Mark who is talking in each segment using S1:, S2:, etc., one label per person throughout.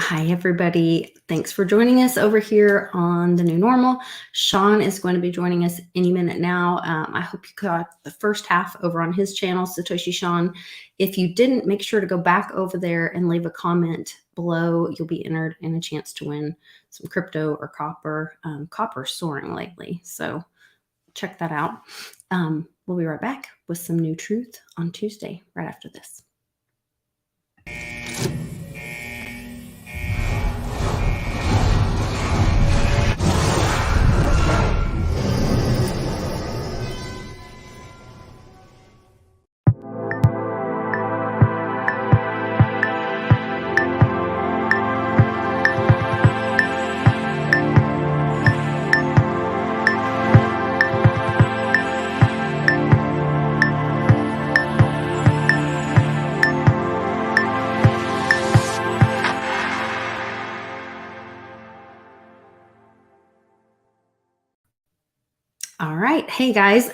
S1: Hi, everybody. Thanks for joining us over here on The New Normal. Sean is going to be joining us any minute now. I hope you got the first half over on his channel, Satoshi Sean. If you didn't, make sure to go back over there and leave a comment below. You'll be entered in a chance to win some crypto or copper. Copper's soaring lately, so check that out. We'll be right back with some new truth on Tuesday, right after this. All right. Hey, guys.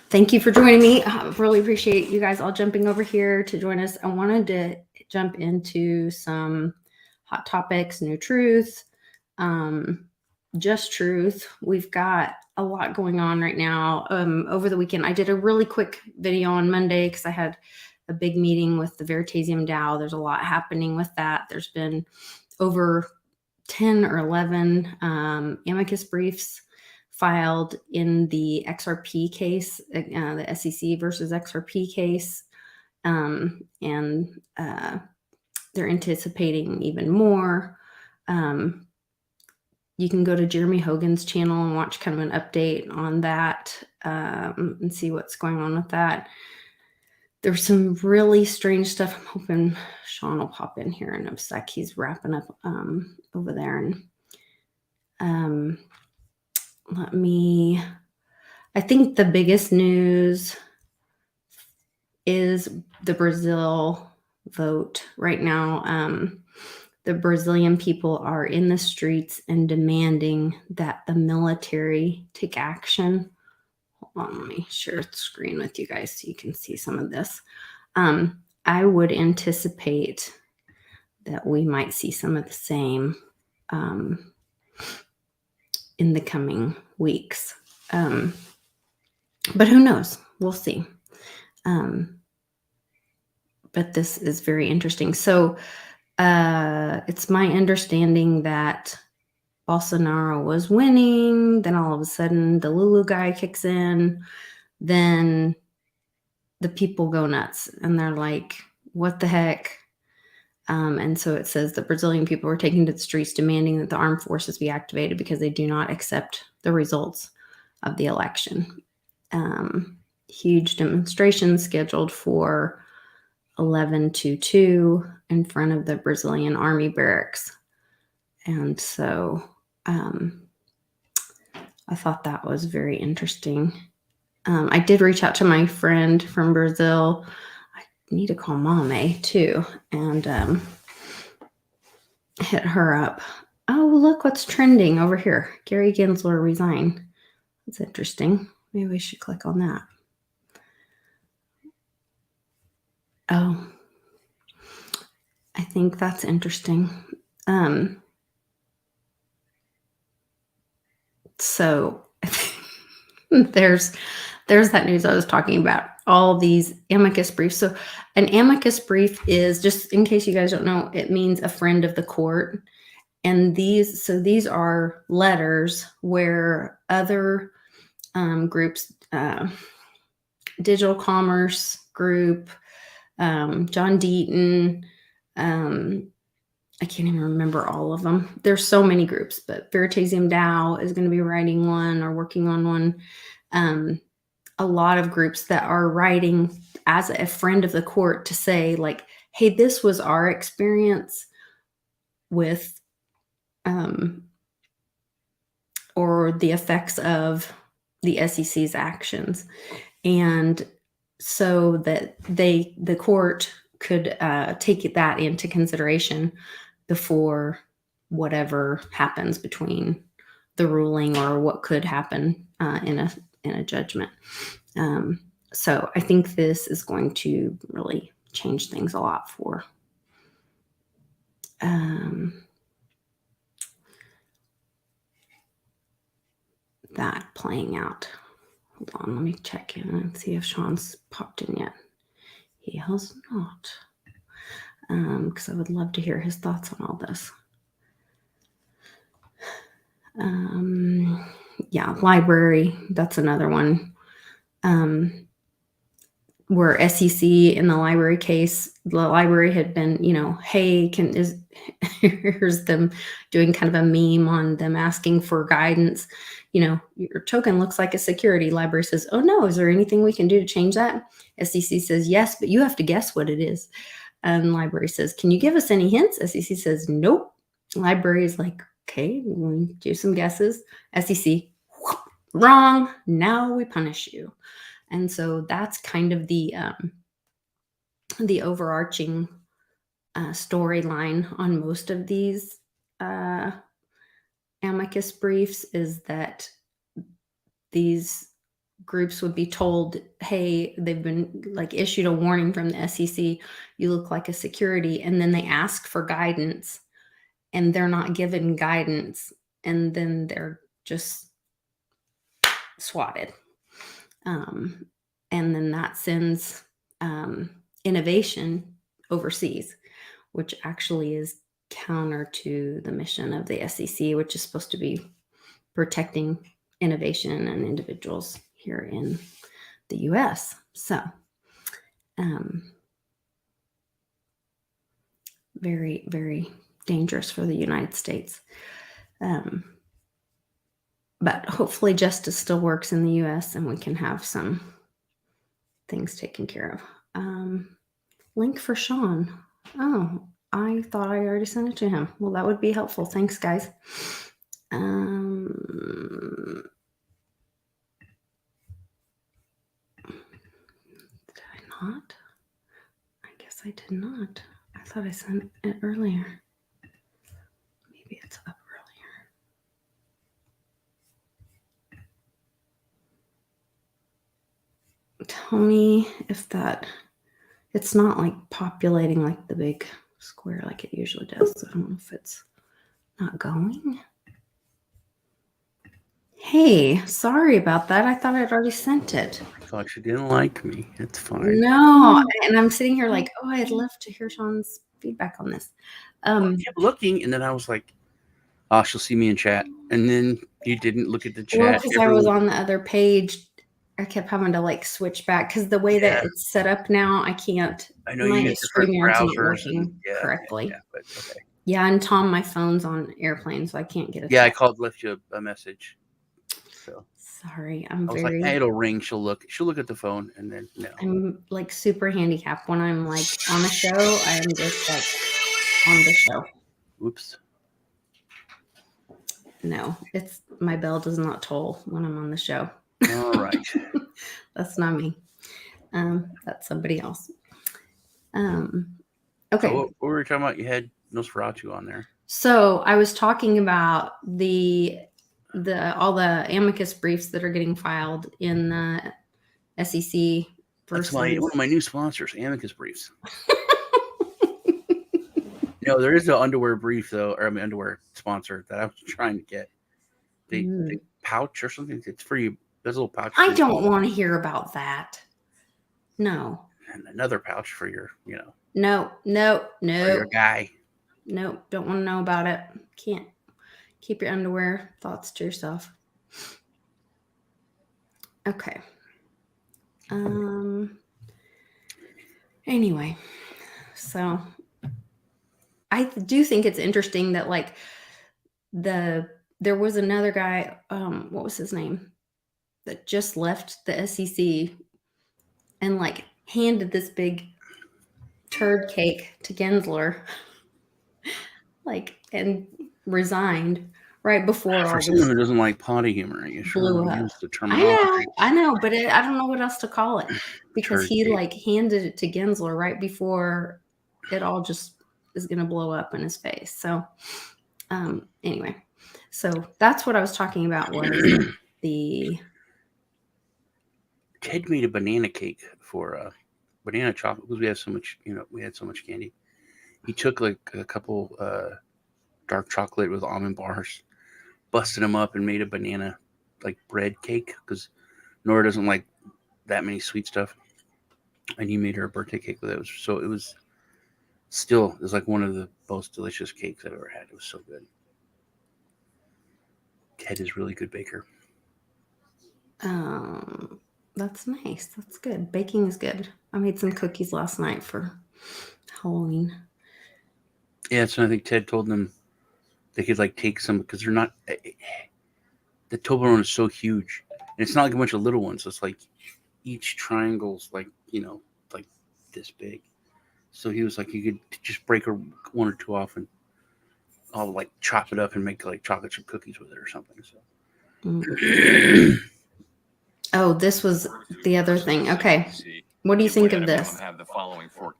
S1: Thank you for joining me. I really appreciate you guys all jumping over here to join us. I wanted to jump into some hot topics, new truth, just truth. We've got a lot going on right now. Over the weekend, I did a really quick video on Monday because I had a big meeting with the Veritasium DAO. There's a lot happening with that. There's been over 10 or 11 amicus briefs filed in the XRP case, the SEC versus XRP case. And they're anticipating even more. You can go to Jeremy Hogan's channel and watch kind of an update on that and see what's going on with that. There's some really strange stuff. I'm hoping Sean will pop in here in a sec. He's wrapping up over there. And I think the biggest news is the Brazil vote right now. The Brazilian people are in the streets and demanding that the military take action. Hold on, let me share the screen with you guys so you can see some of this. I would anticipate that we might see some of the same in the coming weeks. But who knows? We'll see. But this is very interesting. So it's my understanding that Bolsonaro was winning. Then all of a sudden the Lulu guy kicks in. Then the people go nuts and they're like, what the heck? And so it says the Brazilian people were taking to the streets demanding that the armed forces be activated because they do not accept the results of the election. Huge demonstrations scheduled for 11/2 in front of the Brazilian army barracks. And so I thought that was very interesting. I did reach out to my friend from Brazil. I need to call Mame too and hit her up. Oh, look what's trending over here. Gary Gensler resigned. That's interesting. Maybe we should click on that. Oh, I think that's interesting. So there's that news I was talking about, all these amicus briefs. So an amicus brief is, just in case you guys don't know, it means a friend of the court. And these are letters where other groups, Digital Commerce Group, John Deaton, I can't even remember all of them. There's so many groups, but Veritasium DAO is going to be writing one or working on one. A lot of groups that are writing as a friend of the court to say, like, hey, this was our experience with or the effects of the SEC's actions. And so that the court could take that into consideration before whatever happens between the ruling or what could happen in a judgment. So I think this is going to really change things a lot for that playing out. Hold on, let me check in and see if Sean's popped in yet. He has not. Because I would love to hear his thoughts on all this. Yeah, library, that's another one. Where SEC in the library case, the library had been, hey, here's them doing kind of a meme on them asking for guidance. Your token looks like a security. Library says, oh no, is there anything we can do to change that? SEC says, yes, but you have to guess what it is. And library says, can you give us any hints? SEC says, nope. Library is like, okay, we'll do some guesses. SEC, wrong. Now we punish you. And so that's kind of the overarching storyline on most of these amicus briefs, is that these groups would be told, hey, they've been like issued a warning from the SEC, you look like a security, and then they ask for guidance and they're not given guidance, and then they're just swatted. And then that sends innovation overseas, which actually is counter to the mission of the SEC, which is supposed to be protecting innovation and individuals here in the US. So, very, very dangerous for the United States. But hopefully justice still works in the US and we can have some things taken care of. Link for Sean. Oh, I thought I already sent it to him. Well, that would be helpful. Thanks, guys. Did I not? I guess I did not. I thought I sent it earlier. Maybe it's up earlier. Tell me if it's not like populating like the big square like it usually does. So I don't know if it's not going. Hey, sorry about that. I thought I'd already sent it.
S2: I thought you didn't like me. It's fine.
S1: No, and I'm sitting here like, oh, I'd love to hear Sean's feedback on this.
S2: I kept looking, and then I was like, oh, she'll see me in chat. And then you didn't look at the chat.
S1: Well, because I was on the other page, I kept having to like switch back because the way that it's set up now, I can't.
S2: I know you use different browsers
S1: correctly.
S2: Yeah, but okay.
S1: Yeah, and Tom, my phone's on airplane, so I can't get it.
S2: Yeah, I left you a message. So
S1: sorry,
S2: I was like, hey, it'll ring. She'll look at the phone, and then no.
S1: I'm like super handicapped when I'm like on the show. I am just like on the show.
S2: Oops.
S1: No, my bell does not toll when I'm on the show.
S2: All right.
S1: That's not me. That's somebody else. Okay.
S2: So what were we talking about? You had Nosferatu on there.
S1: So I was talking about all the amicus briefs that are getting filed in the SEC.
S2: That's one of my new sponsors, Amicus Briefs. No, there is an underwear brief though, or underwear sponsor that I was trying to get. The pouch or something. It's for you. There's a little pouch.
S1: I don't want to hear about that. No.
S2: And another pouch for your,
S1: No. For
S2: your guy.
S1: No, don't want to know about it. Can't. Keep your underwear thoughts to yourself. Okay. Anyway, so I do think it's interesting that like there was another guy, what was his name, that just left the SEC and like handed this big turd cake to Gensler, like, and resigned right before.
S2: For someone who doesn't like potty humor, you sure use the terminology.
S1: I know, but I don't know what else to call it because he like handed it to Gensler right before it all just is going to blow up in his face. So, anyway, so that's what I was talking about was the.
S2: Ted made a banana cake for banana chocolate because we have so much, we had so much candy. He took like a couple dark chocolate with almond bars, busted them up, and made a banana like bread cake because Nora doesn't like that many sweet stuff. And he made her a birthday cake with it. It was still, it was like one of the most delicious cakes I've ever had. It was so good. Ted is really good baker.
S1: That's nice. That's good. Baking is good. I made some cookies last night for Halloween.
S2: Yeah, so I think Ted told them they could like take some because they're not. The Toblerone is so huge, and it's not like a bunch of little ones. It's like each triangle's like like this big. So he was like, you could just break one or two off and I'll like chop it up and make like chocolate chip cookies with it or something. So.
S1: Oh, this was the other thing. Okay. What do you think of this?
S3: Have the following four.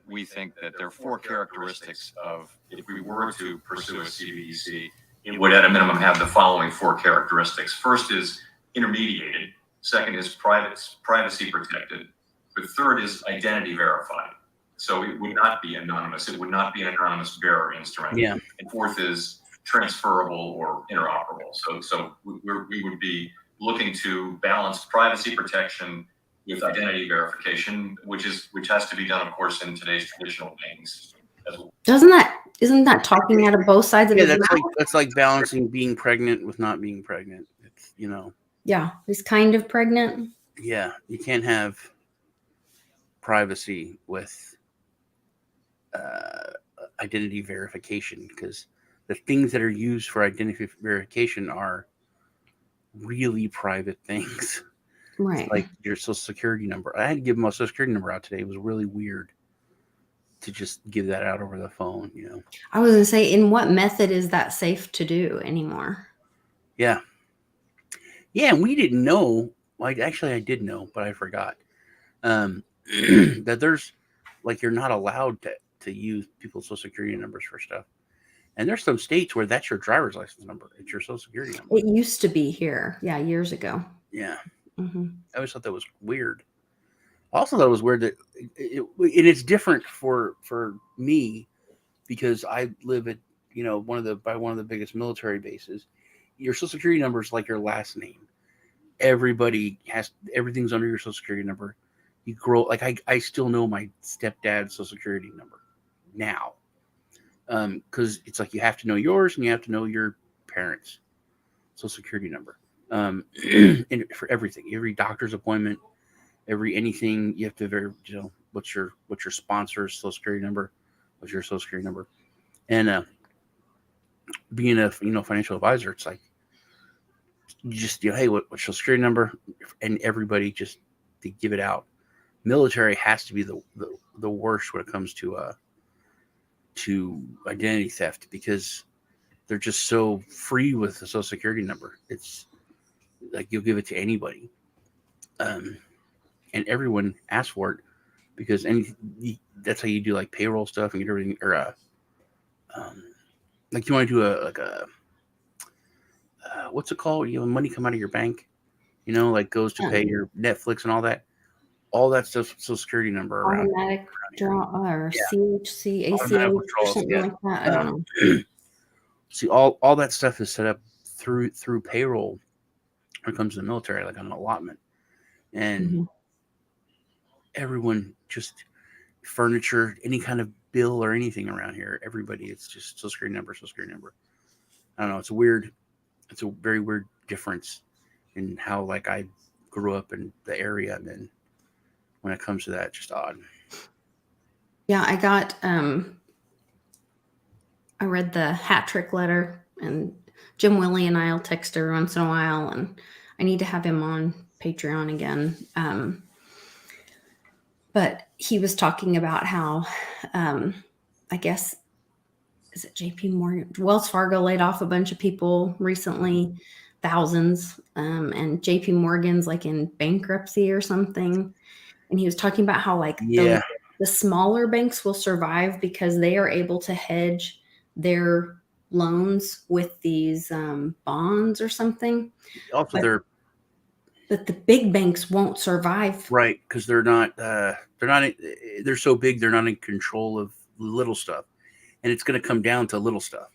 S3: We think that there are four characteristics of, if we were to pursue a CBDC, it would at a minimum have the following four characteristics. First is intermediated. Second is privacy protected. The third is identity verified. So it would not be anonymous. It would not be an anonymous bearer instrument.
S2: Yeah.
S3: And fourth is transferable or interoperable. So we would be looking to balance privacy protection with identity verification, which has to be done, of course, in today's traditional banks as well.
S1: Isn't that talking out of both sides of his mouth?
S2: That's like balancing being pregnant with not being pregnant. It's,
S1: Yeah, he's kind of pregnant.
S2: Yeah, you can't have privacy with identity verification because the things that are used for identity verification are really private things.
S1: Right.
S2: Like your social security number. I had to give my social security number out today. It was really weird to just give that out over the phone,
S1: I was going to say, in what method is that safe to do anymore?
S2: Yeah. Yeah, and we didn't know. Like, actually, I did know, but I forgot. That there's, like, you're not allowed to use people's social security numbers for stuff. And there's some states where that's your driver's license number. It's your social security number.
S1: It used to be here. Yeah, years ago.
S2: Yeah.
S1: Mm-hmm.
S2: I always thought that was weird. I also thought it was weird that it's different for me because I live at one of the biggest military bases. Your social security number is like your last name. Everything's under your social security number. You grow like I still know my stepdad's social security number now, because it's like you have to know yours and you have to know your parents' social security number. And for everything, every doctor's appointment, every anything, you have to what's your sponsor's social security number, what's your social security number, and being a financial advisor, it's like you just hey, what's your social security number, and everybody just they give it out. Military has to be the worst when it comes to identity theft because they're just so free with the social security number. It's like you'll give it to anybody, and everyone asks for it because that's how you do like payroll stuff and get everything, or like you want to do a what's it called? You have money come out of your bank, like goes to pay your Netflix and all that. All that stuff, social security number around.
S1: Automatic draw or CHC, ACH or something like that. I don't know.
S2: See, all that stuff is set up through payroll when it comes to the military, like on an allotment. And everyone just furniture, any kind of bill or anything around here, everybody, it's just social security number. I don't know. It's a very weird difference in how like I grew up in the area, and then when it comes to that, just odd.
S1: Yeah, I got I read the hat trick letter, and Jim Willie and I'll text every once in a while, and I need to have him on Patreon again. But he was talking about how I guess is it JP Morgan, Wells Fargo laid off a bunch of people recently, thousands, and JP Morgan's like in bankruptcy or something. And he was talking about how like the smaller banks will survive because they are able to hedge their loans with these bonds or something.
S2: Also,
S1: but the big banks won't survive,
S2: right? Because they're so big, they're not in control of little stuff. and it's going to come down to little stuff.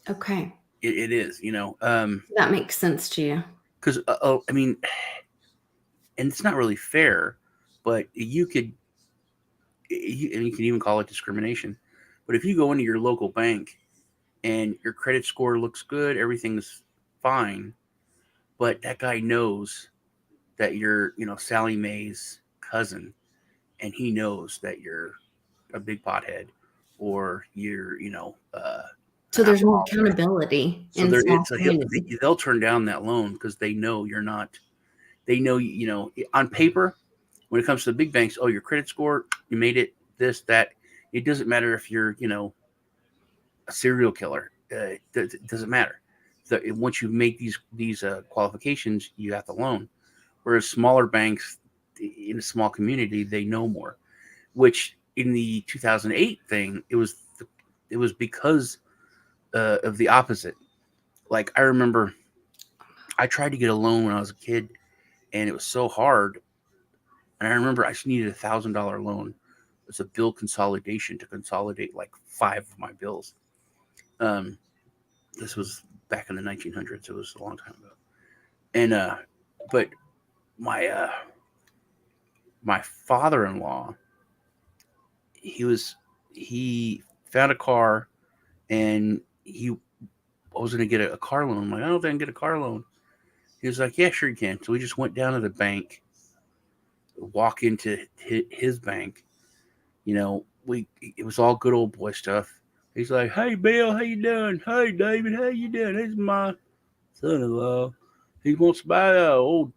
S1: Okay.
S2: It is,
S1: That makes sense to you.
S2: because I mean, and it's not really fair, but and you can even call it discrimination. But if you go into your local bank and your credit score looks good, everything's fine, but that guy knows that you're, Sally Mae's cousin, and he knows that you're a big pothead, or you're,
S1: So
S2: an
S1: there's more
S2: alcoholic.
S1: accountability
S2: So
S1: in
S2: there,
S1: small
S2: it's a,
S1: communities.
S2: they'll turn down that loan because they know you're not. They know, on paper, when it comes to the big banks, oh, your credit score, you made it, this, that. It doesn't matter if you're, a serial killer. It doesn't matter. Once you make these qualifications, you got the loan. Whereas smaller banks in a small community, they know more. Which in the 2008 thing, it was because of the opposite. Like, I remember I tried to get a loan when I was a kid, and it was so hard. And I remember I just needed $1,000 loan. It's a bill consolidation to consolidate like 5 of my bills. This was back in the 1900s. It was a long time ago. And but my father-in-law, he found a car, and he was going to get a car loan. I'm like, I don't think I can get a car loan. He was like, yeah, sure you can. So we just went down to the bank, walk into his bank. It was all good old boy stuff. He's like, hey, Bill, how you doing? Hey, David, how you doing? This is my son-in-law. He wants to buy old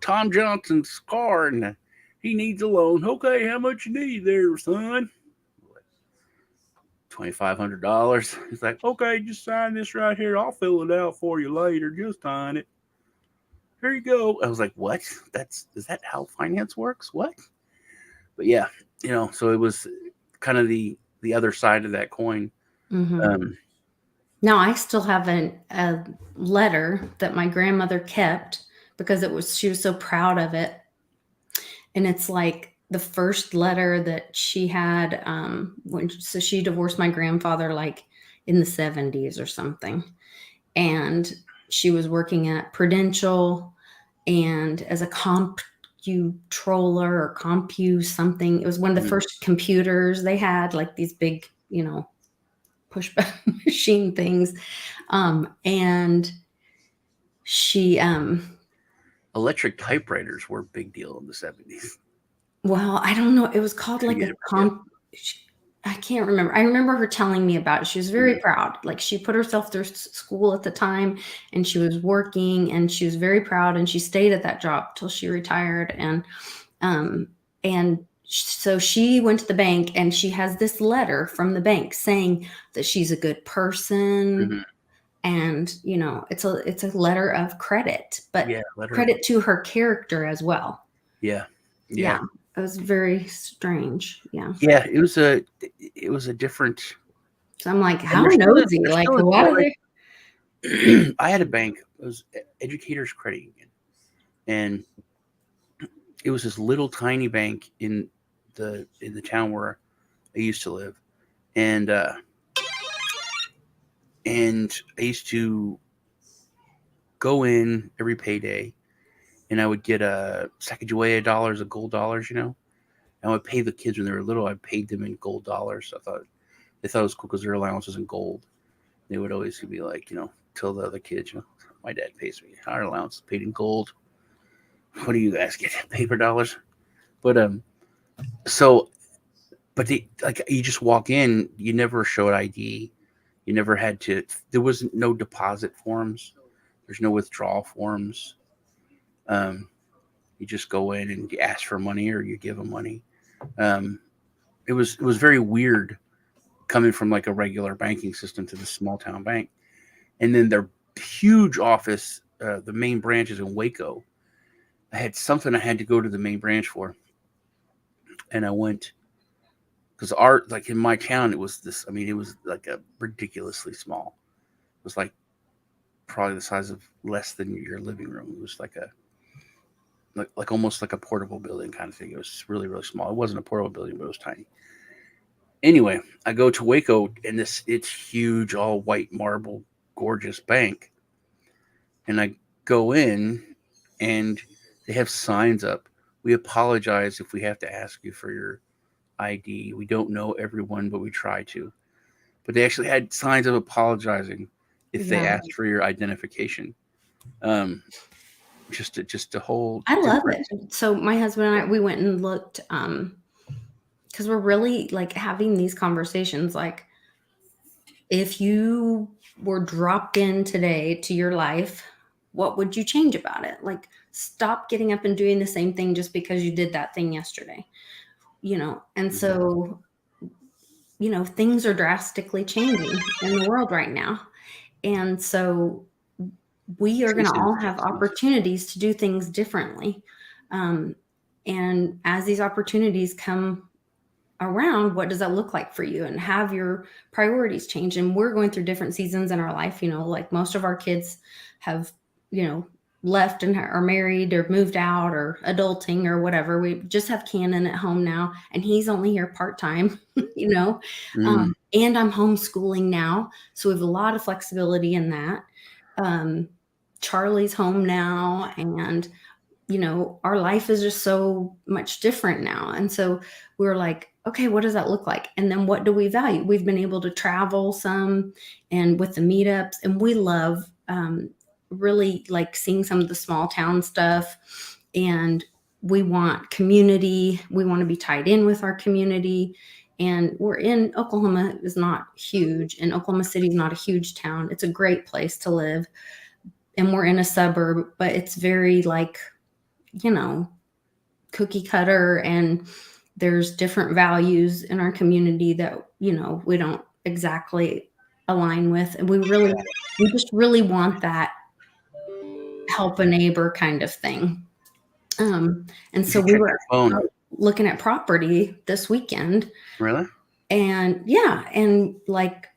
S2: Tom Johnson's car, and he needs a loan. Okay, how much you need there, son? $2,500. He's like, okay, just sign this right here. I'll fill it out for you later. Just sign it. Here you go. I was like, what? Is that how finance works? What? But yeah, so it was kind of the other side of that coin.
S1: Mm-hmm. Now I still have a letter that my grandmother kept because she was so proud of it. And it's like the first letter that she had so she divorced my grandfather like in the 70s or something. And she was working at Prudential and as a comptroller or compu something. It was one of the first computers they had, like these big, push button machine things. And she
S2: electric typewriters were a big deal in the 70s.
S1: Well, I don't know. It was called like I can't remember. I remember her telling me about it. She was very proud. Like she put herself through school at the time and she was working and she was very proud and she stayed at that job till she retired. And so she went to the bank and she has this letter from the bank saying that she's a good person.
S2: Mm-hmm.
S1: And, it's a letter of credit, but credit to her character as well.
S2: Yeah.
S1: It was very strange. Yeah.
S2: Yeah, it was a different.
S1: So I'm like, how nosy? Like, what are they?
S2: I had a bank. It was Educators Credit Union, and it was this little tiny bank in the town where I used to live, and I used to go in every payday, and I would get a Sacagawea dollars, of gold dollars, and I would pay the kids when they were little. I paid them in gold dollars. So they thought it was cool because their allowance was in gold. They would always be like, tell the other kids, my dad pays me. Our allowance is paid in gold. What do you guys get? Paper dollars? But you just walk in. You never showed ID. You never had to. There was no deposit forms. There's no withdrawal forms. You just go in and you ask for money or you give them money. It was very weird coming from like a regular banking system to the small town bank. And then their huge office, the main branch is in Waco. I had something I had to go to the main branch for. And I went because like in my town, it was it was like a ridiculously small. It was like probably the size of less than your living room. It was like almost like a portable building kind of thing. It was really, really small. It wasn't a portable building, but it was tiny. Anyway, I go to Waco, and it's huge, all white marble, gorgeous bank. And I go in, and they have signs up. We apologize if we have to ask you for your ID. We don't know everyone, but we try to. But they actually had signs of apologizing if they
S1: Yeah.
S2: asked for your identification. Um, just a whole
S1: I love
S2: different.
S1: it. So my husband and I, we went and looked, because we're really like having these conversations. Like, if you were dropped in today to your life, what would you change about it? Like, stop getting up and doing the same thing just because you did that thing yesterday, And so, things are drastically changing in the world right now. And so we are going to all have opportunities to do things differently. And as these opportunities come around, what does that look like for you, and have your priorities change? And we're going through different seasons in our life, like most of our kids have, left and are married or moved out or adulting or whatever. We just have Cannon at home now, and he's only here part-time, and I'm homeschooling now. So we have a lot of flexibility in that. Charlie's home now, and our life is just so much different now. And so we're like, okay, what does that look like? And then what do we value? We've been able to travel some, and with the meetups, and we love really like seeing some of the small town stuff. And we want community. We want to be tied in with our community. And we're in Oklahoma is not huge, and Oklahoma City is not a huge town. It's a great place to live. And we're in a suburb, but it's very like, cookie cutter, and there's different values in our community that, we don't exactly align with. And we just really want that help a neighbor kind of thing. And so we were looking at property this weekend.
S2: Really?
S1: And yeah. And like,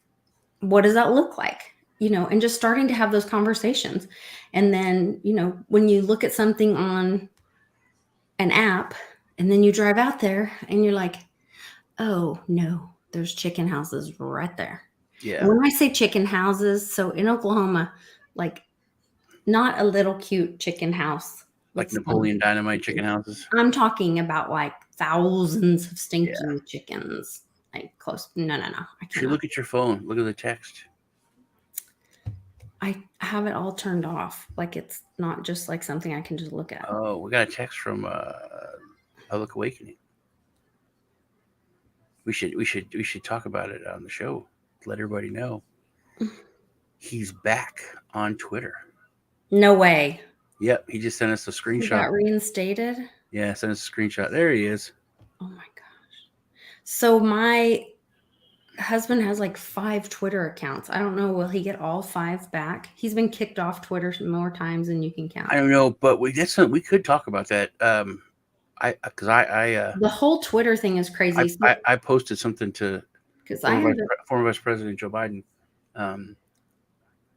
S1: what does that look like? And just starting to have those conversations. And then, when you look at something on an app, and then you drive out there and you're like, oh no, there's chicken houses right there.
S2: Yeah.
S1: And when I say chicken houses, so in Oklahoma, like, not a little cute chicken house.
S2: Like Napoleon Dynamite chicken houses.
S1: I'm talking about like thousands of stinky chickens. Like close. No. I can't.
S2: You look at your phone. Look at the text.
S1: I have it all turned off. Like, it's not just like something I can just look at.
S2: Oh, we got a text from Public Awakening. We should talk about it on the show. Let everybody know. He's back on Twitter.
S1: No way.
S2: Yep, he just sent us a screenshot.
S1: He got reinstated?
S2: Yeah, sent us a screenshot. There he is.
S1: Oh my gosh. So my husband has like 5 Twitter accounts. I don't know. Will he get all 5 back? He's been kicked off Twitter more times than you can count.
S2: I don't know, but we could talk about that. The
S1: whole Twitter thing is crazy.
S2: I posted something to former Vice President Joe Biden,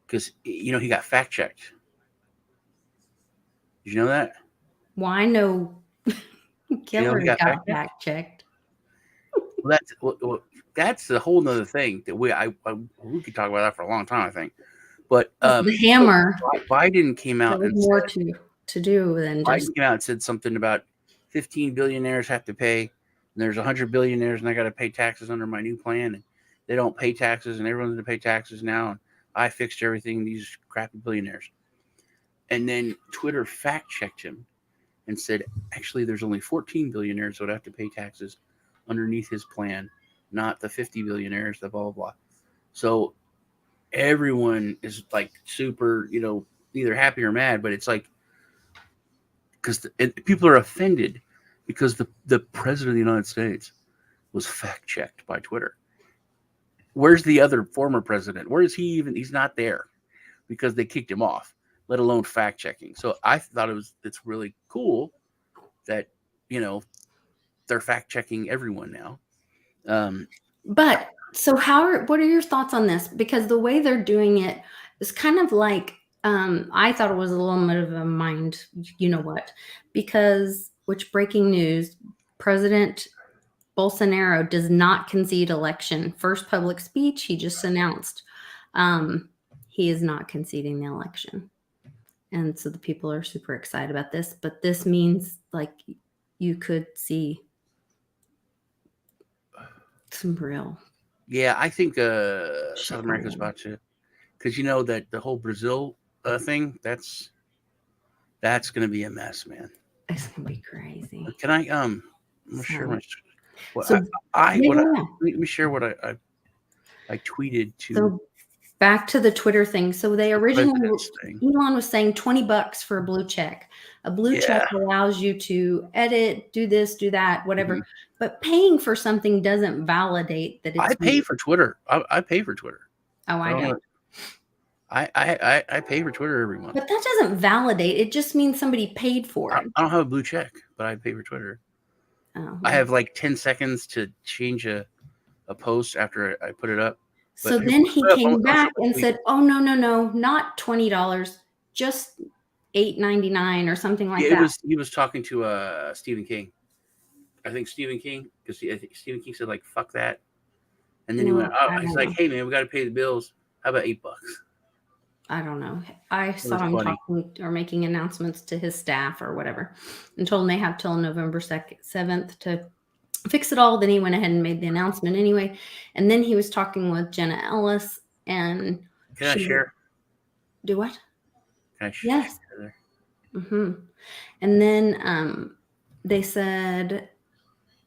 S2: because he got fact checked. Did you know that?
S1: Well, I know Hillary got fact checked.
S2: Well, that's a whole nother thing that we could talk about that for a long time, I think. But
S1: the hammer.
S2: Biden came out and
S1: more to do than
S2: Biden came out and said something about 15 billionaires have to pay, and there's 100 billionaires, and I got to pay taxes under my new plan, and they don't pay taxes, and everyone's going to pay taxes now, and I fixed everything. These crappy billionaires. And then Twitter fact checked him and said, actually, there's only 14 billionaires that would have to pay taxes underneath his plan, not the 50 billionaires, the blah, blah, blah. So everyone is like super, either happy or mad, but it's like, because people are offended because the president of the United States was fact checked by Twitter. Where's the other former president? Where is he even? He's not there because they kicked him off, let alone fact checking. So I thought it's really cool that, they're fact checking everyone now.
S1: But so what are your thoughts on this? Because the way they're doing it is kind of like, I thought it was a little bit of a mind, because, which breaking news, President Bolsonaro does not concede election. First public speech, he just announced he is not conceding the election. And so the people are super excited about this. But this means like you could see some real.
S2: Yeah, I think South America's about to, because you know that the whole Brazil thing, that's going to be a mess, man.
S1: It's gonna be crazy.
S2: Can I I'm gonna share my what
S1: So,
S2: I
S1: yeah,
S2: what I,
S1: yeah.
S2: let me share what I tweeted to
S1: So back to the Twitter thing. So they originally Elon was saying $20 for a blue check. A blue check allows you to edit, do this, do that, whatever.
S2: Mhm.
S1: But paying for something doesn't validate that it's.
S2: I pay for Twitter. I pay for Twitter.
S1: Oh, I don't.
S2: I pay for Twitter every month.
S1: But that doesn't validate. It just means somebody paid for it.
S2: I don't have a blue check, but I pay for Twitter.
S1: Oh,
S2: I have like 10 seconds to change a post after I put it up.
S1: So then he came back and said, "Oh no, not $20, just $8.99 or something like that."
S2: He was talking to Stephen King. I think Stephen King, because Stephen King said like fuck that, and then he went, "Oh, he's like, hey man, we got to pay the bills. How about $8?"
S1: I don't know. I saw him talking or making announcements to his staff or whatever, and told him they have till November 7th to fix it all. Then he went ahead and made the announcement anyway. And then he was talking with Jenna Ellis, and
S2: can I share?
S1: Do what?
S2: Can I share?
S1: Yes. Mm-hmm. And then they said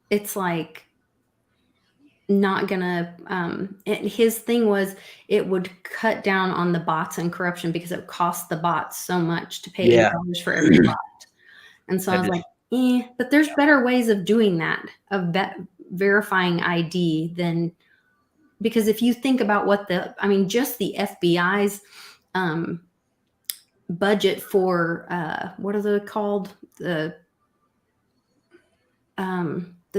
S1: it's like not gonna his thing was it would cut down on the bots and corruption because it costs the bots so much to pay $8 for every bot. And so I was like, but there's better ways of doing that, of verifying ID than, because if you think about just the FBI's budget for what are they called, the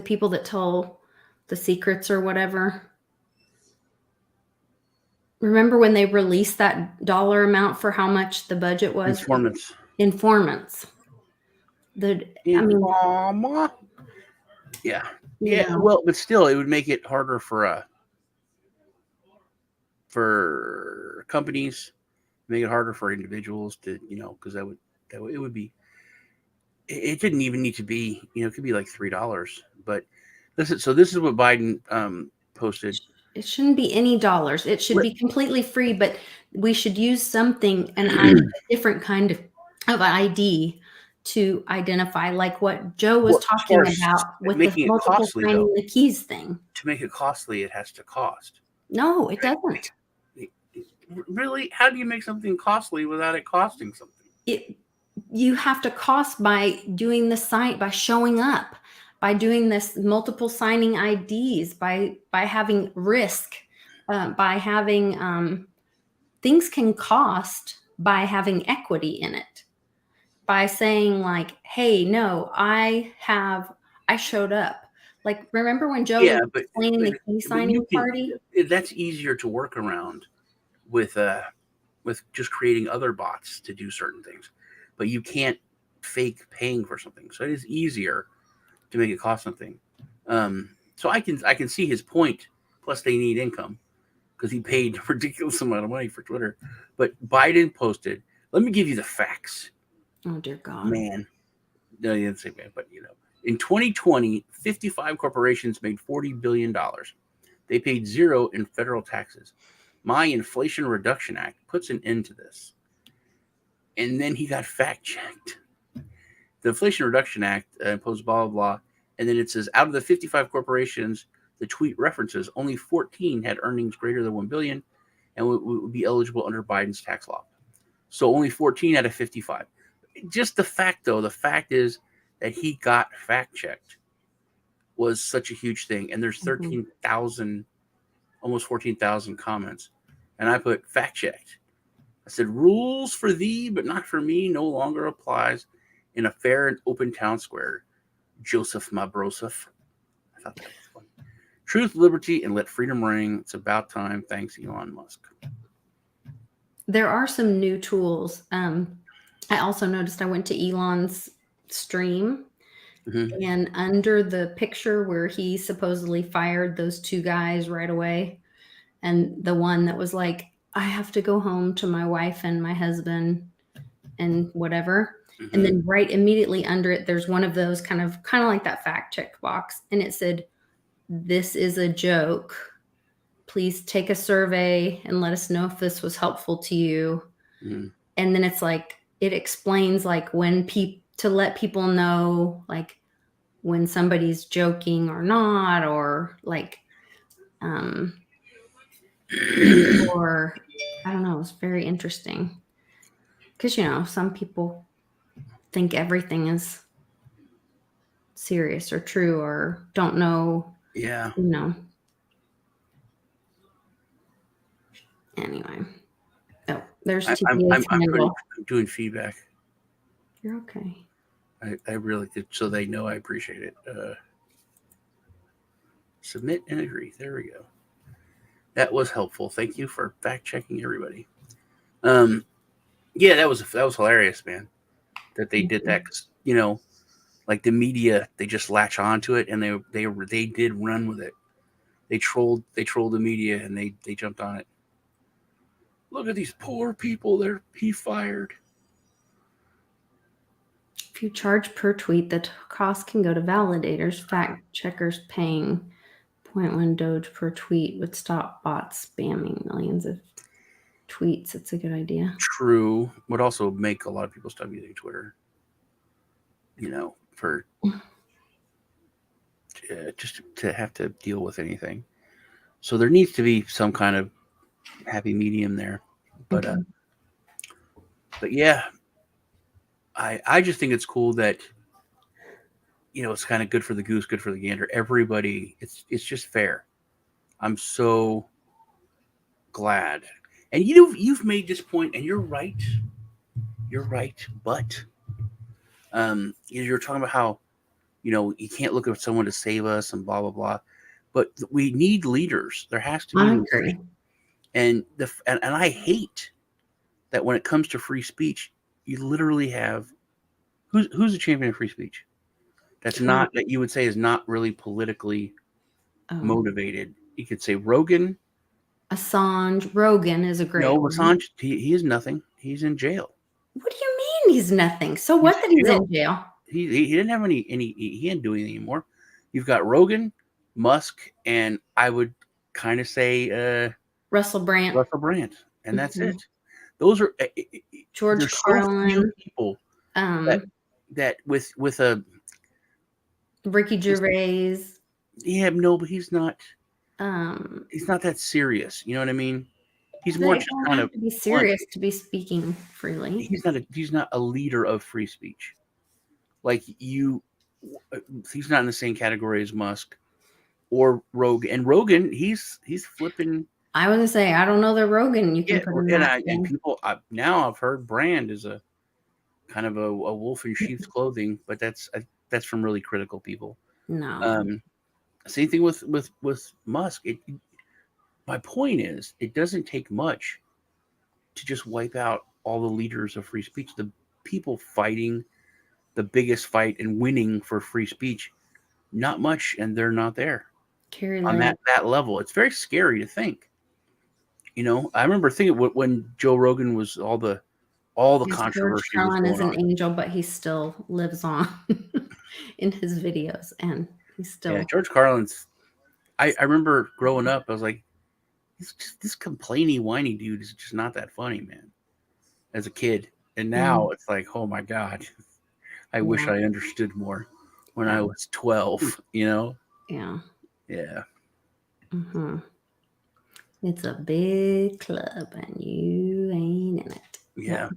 S1: people that tell the secrets or whatever. Remember when they released that dollar amount for how much the budget was? Informants.
S2: Yeah. Well, but still, it would make it harder for companies, make it harder for individuals to, because it would be. It didn't even need to be, it could be like $3. But listen, so this is what Biden posted.
S1: It shouldn't be any dollars. It should be completely free, but we should use something, a different kind of ID to identify, like what Joe was talking about with the multiple finding the keys thing.
S2: To make it costly, it has to cost.
S1: No, it doesn't.
S2: Really? How do you make something costly without it costing something?
S1: You have to cost by doing the site, by showing up, by doing this multiple signing IDs, by having risk, by having things can cost by having equity in it, by saying like, hey, no, I showed up. Like, remember when Joe was explaining the key signing party?
S2: That's easier to work around with just creating other bots to do certain things. But you can't fake paying for something. So it is easier to make it cost something. So I can see his point. Plus they need income because he paid a ridiculous amount of money for Twitter. But Biden posted, let me give you the facts.
S1: Oh, dear God.
S2: Man. No, he didn't say man, but in 2020, 55 corporations made $40 billion. They paid zero in federal taxes. My Inflation Reduction Act puts an end to this. And then he got fact-checked. The Inflation Reduction Act imposed blah, blah, blah. And then it says, out of the 55 corporations the tweet references, only 14 had earnings greater than $1 billion and would be eligible under Biden's tax law. So only 14 out of 55. Just the fact, though, the fact is that he got fact-checked was such a huge thing. And there's 13,000, almost 14,000 comments. And I put fact-checked. I said, rules for thee, but not for me, no longer applies in a fair and open town square. Joseph Mabroseph. I thought that was fun. Truth, liberty, and let freedom ring. It's about time. Thanks, Elon Musk.
S1: There are some new tools. I also noticed I went to Elon's stream
S2: Mhm.
S1: And under the picture where he supposedly fired those 2 guys right away, and the one that was like, I have to go home to my wife and my husband and whatever. And
S2: Mhm.
S1: then right immediately under it, there's one of those kind of like that fact check box. And it said, this is a joke. Please take a survey and let us know if this was helpful to you.
S2: Mhm.
S1: And then it's like, it explains like when to let people know like when somebody's joking or not, or like, or I don't know. It's very interesting because, some people think everything is serious or true or don't know,
S2: Yeah.
S1: Anyway. Oh, there's
S2: I'm
S1: TPA's
S2: I'm
S1: handle.
S2: doing feedback.
S1: You're okay.
S2: I really did, so they know I appreciate it. Submit and agree. There we go. That was helpful. Thank you for fact checking everybody. Yeah, that was hilarious, man. That they did that because like the media, they just latch onto it and they did run with it. They trolled the media and they jumped on it. Look at these poor people. He fired.
S1: If you charge per tweet, the cost can go to validators, fact checkers paying 0.1 Doge per tweet would stop bots spamming millions of tweets. It's a good idea.
S2: True. Would also make a lot of people stop using Twitter. For just to have to deal with anything. So there needs to be some kind of happy medium there. But but yeah, I just think it's cool that it's kind of good for the goose, good for the gander. Everybody, it's just fair. I'm so glad. And you've made this point, and you're right. You're right. But you're talking about how you can't look at someone to save us and blah blah blah. But we need leaders. There has to be
S1: I
S2: leaders.
S1: agree.
S2: And I hate that when it comes to free speech, you literally have who's a champion of free speech. That's
S1: Trump.
S2: not that you would say is not really politically
S1: Oh.
S2: motivated. You could say Rogan.
S1: Assange. Rogan is a great
S2: No,
S1: one.
S2: Assange. He is nothing. He's in jail.
S1: What do you mean he's nothing? So what that he's in jail?
S2: He didn't have any. He didn't do anything anymore. You've got Rogan, Musk, and I would kind of say
S1: Russell Brand.
S2: And that's it. Those are
S1: George Carlin.
S2: So few people that with a
S1: Ricky Gervais.
S2: Yeah, no, but he's not that serious. You know what I mean? He's more just kind of
S1: to be serious to be speaking freely.
S2: He's not a leader of free speech. Like he's not in the same category as Musk or Rogan. And Rogan, he's flipping.
S1: I was gonna say I don't know that Rogan you can put in that.
S2: And people now I've heard Brand is a kind of a wolf in sheep's clothing, but that's from really critical people.
S1: No.
S2: Same thing with Musk. My point is, it doesn't take much to just wipe out all the leaders of free speech. The people fighting the biggest fight and winning for free speech, not much, and they're not there on that level. It's very scary to think. I remember thinking when Joe Rogan was all the controversy.
S1: George Carlin is an angel, but he still lives on in his videos, and he's still.
S2: Yeah, George Carlin's. I remember growing up, I was like, this complainy, whiny dude is just not that funny, man. As a kid, and now it's like, oh my god, I wish I understood more when I was 12.
S1: Yeah.
S2: Yeah.
S1: Mm-hmm. It's a big club, and you ain't in it.
S2: Yeah.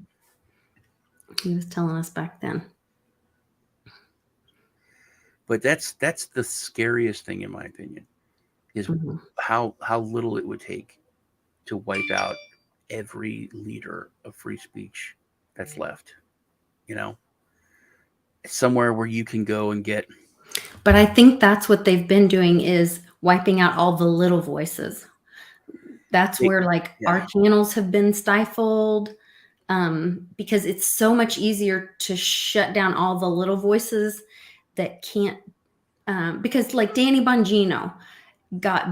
S1: He was telling us back then.
S2: But that's the scariest thing, in my opinion, is how little it would take to wipe out every leader of free speech that's left. It's somewhere where you can go and get.
S1: But I think that's what they've been doing is wiping out all the little voices. That's where our channels have been stifled because it's so much easier to shut down all the little voices that can't, because like Danny Bongino got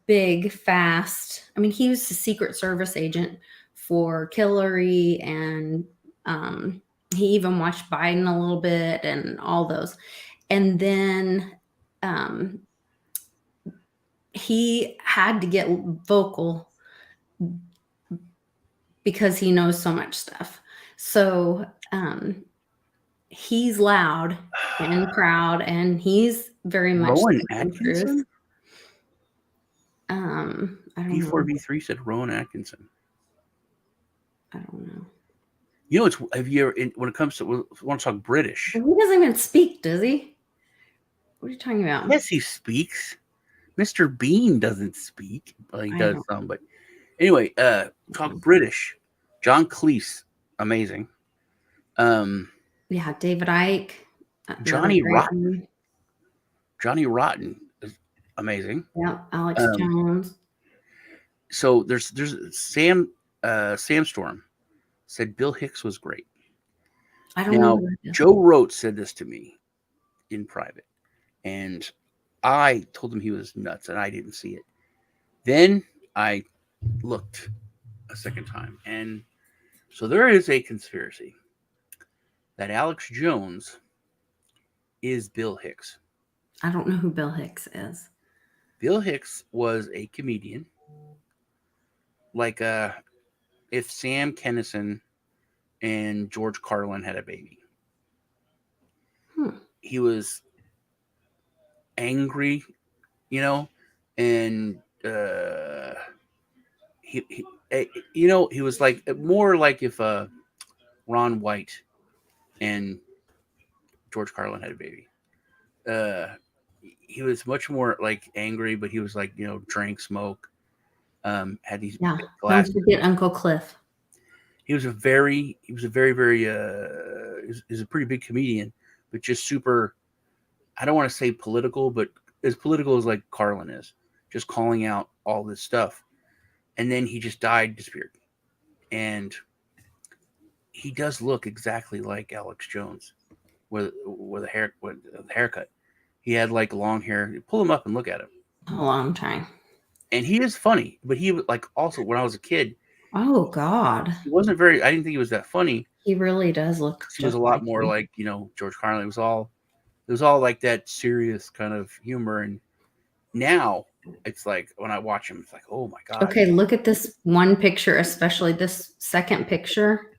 S1: big fast. I mean, he was a Secret Service agent for Hillary, and he even watched Biden a little bit and all those. And then he had to get vocal because he knows so much stuff. So he's loud and proud, and he's very much
S2: Rowan
S1: the truth.
S2: Atkinson?
S1: I don't know.
S2: B4B3 said Rowan Atkinson.
S1: I don't know.
S2: You know, it's have you ever when it comes to want to talk British?
S1: He doesn't even speak, does he? What are you talking about?
S2: Yes, he speaks. Mr. Bean doesn't speak. Well, he does some, but anyway, talk British. John Cleese, amazing.
S1: Yeah, David Icke.
S2: Johnny Rotten. Johnny Rotten is amazing.
S1: Yeah, Alex Jones.
S2: So there's Sam Storm said Bill Hicks was great.
S1: I don't know.
S2: Joe Rote said this to me in private, and I told him he was nuts, and I didn't see it. Then I looked a second time, and so there is a conspiracy that Alex Jones is Bill Hicks.
S1: I don't know who Bill Hicks is.
S2: Bill Hicks was a comedian, like if Sam Kinison and George Carlin had a baby. He was angry, you know, and he was like more like if Ron White and George Carlin had a baby. He was much more like angry, but he was like, you know, drank, smoke, had these glasses.
S1: Don't forget Uncle Cliff.
S2: He was a very he's a pretty big comedian, but just super, I don't want to say political, but as political as like Carlin is, just calling out all this stuff. And then he just died, disappeared. And he does look exactly like Alex Jones with a haircut. He had like long hair. Pull him up and look at him.
S1: A long time.
S2: And he is funny, but he was like also when I was a kid.
S1: Oh God.
S2: He wasn't very, I didn't think he was that funny.
S1: He really does look.
S2: He was a lot more like, you know, George Carlin. It was all like that serious kind of humor. And now it's like when I watch him, it's like, oh my God.
S1: Okay, look at this one picture, especially this second picture.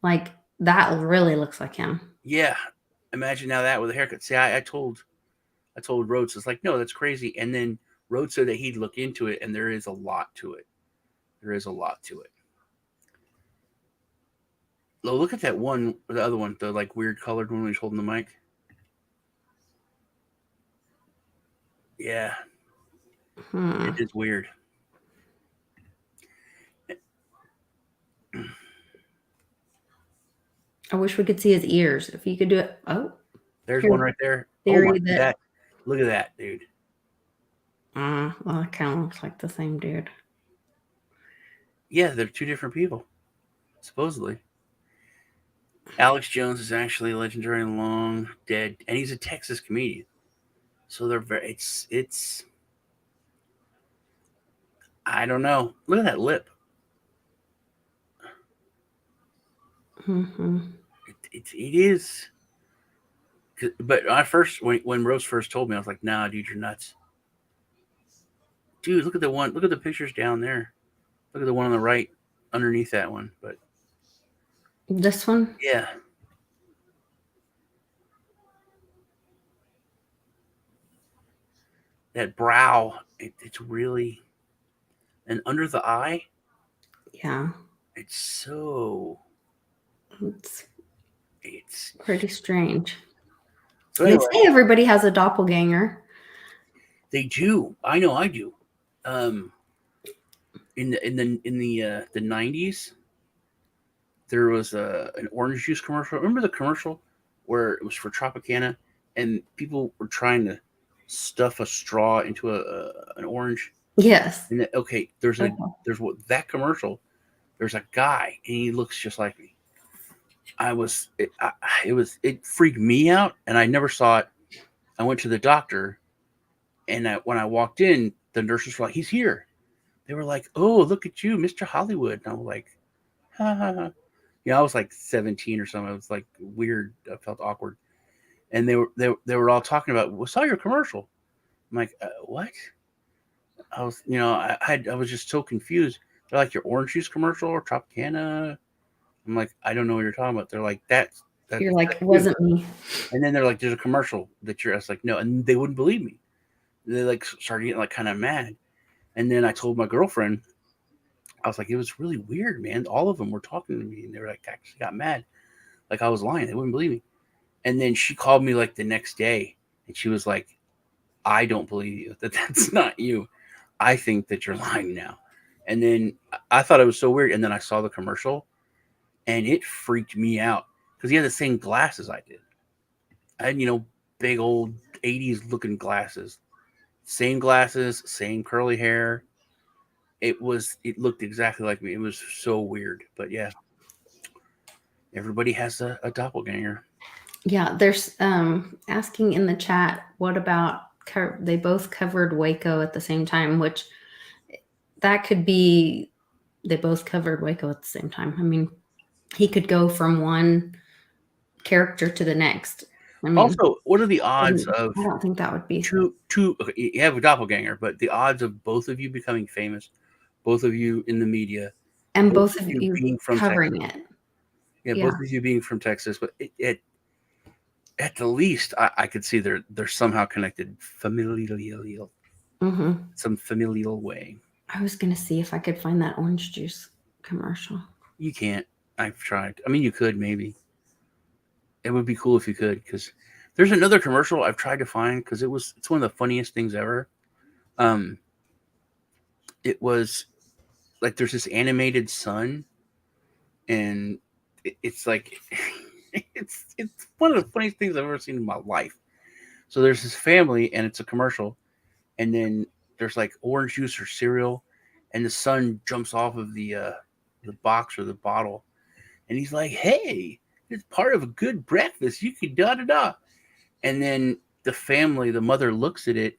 S1: Like that really looks like him.
S2: Yeah. Imagine now that with a haircut. See, I told Rhodes, it's like, no, that's crazy. And then Rhodes said that he'd look into it, and there is a lot to it. There is a lot to it. Oh, look at that one, the other one, the like weird colored one when he's holding the mic. Yeah. It is weird.
S1: I wish we could see his ears. If you could do it. Oh.
S2: There's one right there. Oh my God. Look at that, dude.
S1: Well, it kind of looks like the same dude.
S2: Yeah, they're two different people, supposedly. Alex Jones is actually legendary and long dead, and he's a Texas comedian. So they're very. It's. I don't know. Look at that lip.
S1: Mm-hmm.
S2: It is. But I first, when Rose first told me, I was like, "Nah, dude, you're nuts." Dude, look at the one. Look at the pictures down there. Look at the one on the right, underneath that one. But
S1: this one,
S2: yeah. That brow, it's really, and under the eye,
S1: yeah,
S2: it's so.
S1: It's pretty strange.
S2: So anyway,
S1: they say everybody has a doppelganger.
S2: They do. I know. I do. In the 90s, there was an orange juice commercial. Remember the commercial where it was for Tropicana, and people were trying to stuff a straw into an orange?
S1: Yes.
S2: And there's that commercial. There's a guy, and he looks just like me. it freaked me out, and I never saw it. I went to the doctor, and when I walked in, the nurses were like, "He's here." They were like, "Oh, look at you, Mr. Hollywood." And I was like, ha ha ha. I was like 17 or something. I was like weird. I felt awkward. And they were all talking about, "We saw your commercial." I'm like, "What?" I was, I was just so confused. They're like, "Your orange juice commercial or Tropicana?" I'm like, "I don't know what you're talking about." They're like, that's
S1: You're like,
S2: that's
S1: it
S2: you."
S1: wasn't me.
S2: And then they're like, "There's a commercial that you're." I was like, "No," and they wouldn't believe me. They like started getting like kind of mad. And then I told my girlfriend, I was like, "It was really weird, man. All of them were talking to me, and they were like, actually got mad, like I was lying. They wouldn't believe me." And then she called me like the next day, and she was like, "I don't believe you. That's not you. I think that you're lying now." And then I thought it was so weird. And then I saw the commercial, and it freaked me out because he had the same glasses I did. I had, big old 80s looking glasses, same glasses, same curly hair. It looked exactly like me. It was so weird. But yeah, everybody has a doppelganger.
S1: Yeah, there's asking in the chat, what about they both covered Waco at the same time, which that could be they both covered Waco at the same time. I mean, he could go from one character to the next. I mean,
S2: Also, what are the odds
S1: I
S2: of
S1: don't think that would be.
S2: two? Okay, you have a doppelganger, but the odds of both of you becoming famous, both of you in the media,
S1: And
S2: both
S1: both
S2: of
S1: of
S2: you
S1: you
S2: being from Texas,
S1: covering it.
S2: yeah,
S1: Yeah.
S2: both of you being from Texas, but at the least, I could see they're somehow connected familial,
S1: Mm-hmm.
S2: some familial way.
S1: I was gonna see if I could find that orange juice commercial.
S2: You can't. I've tried. I mean, you could maybe. It would be cool if you could, because there's another commercial I've tried to find because it's one of the funniest things ever. Um, it was like there's this animated sun, and it's like it's one of the funniest things I've ever seen in my life. So there's this family, and it's a commercial, and then there's like orange juice or cereal, and the son jumps off of the box or the bottle, and he's like, "Hey, it's part of a good breakfast. You could da da da." And then the mother looks at it,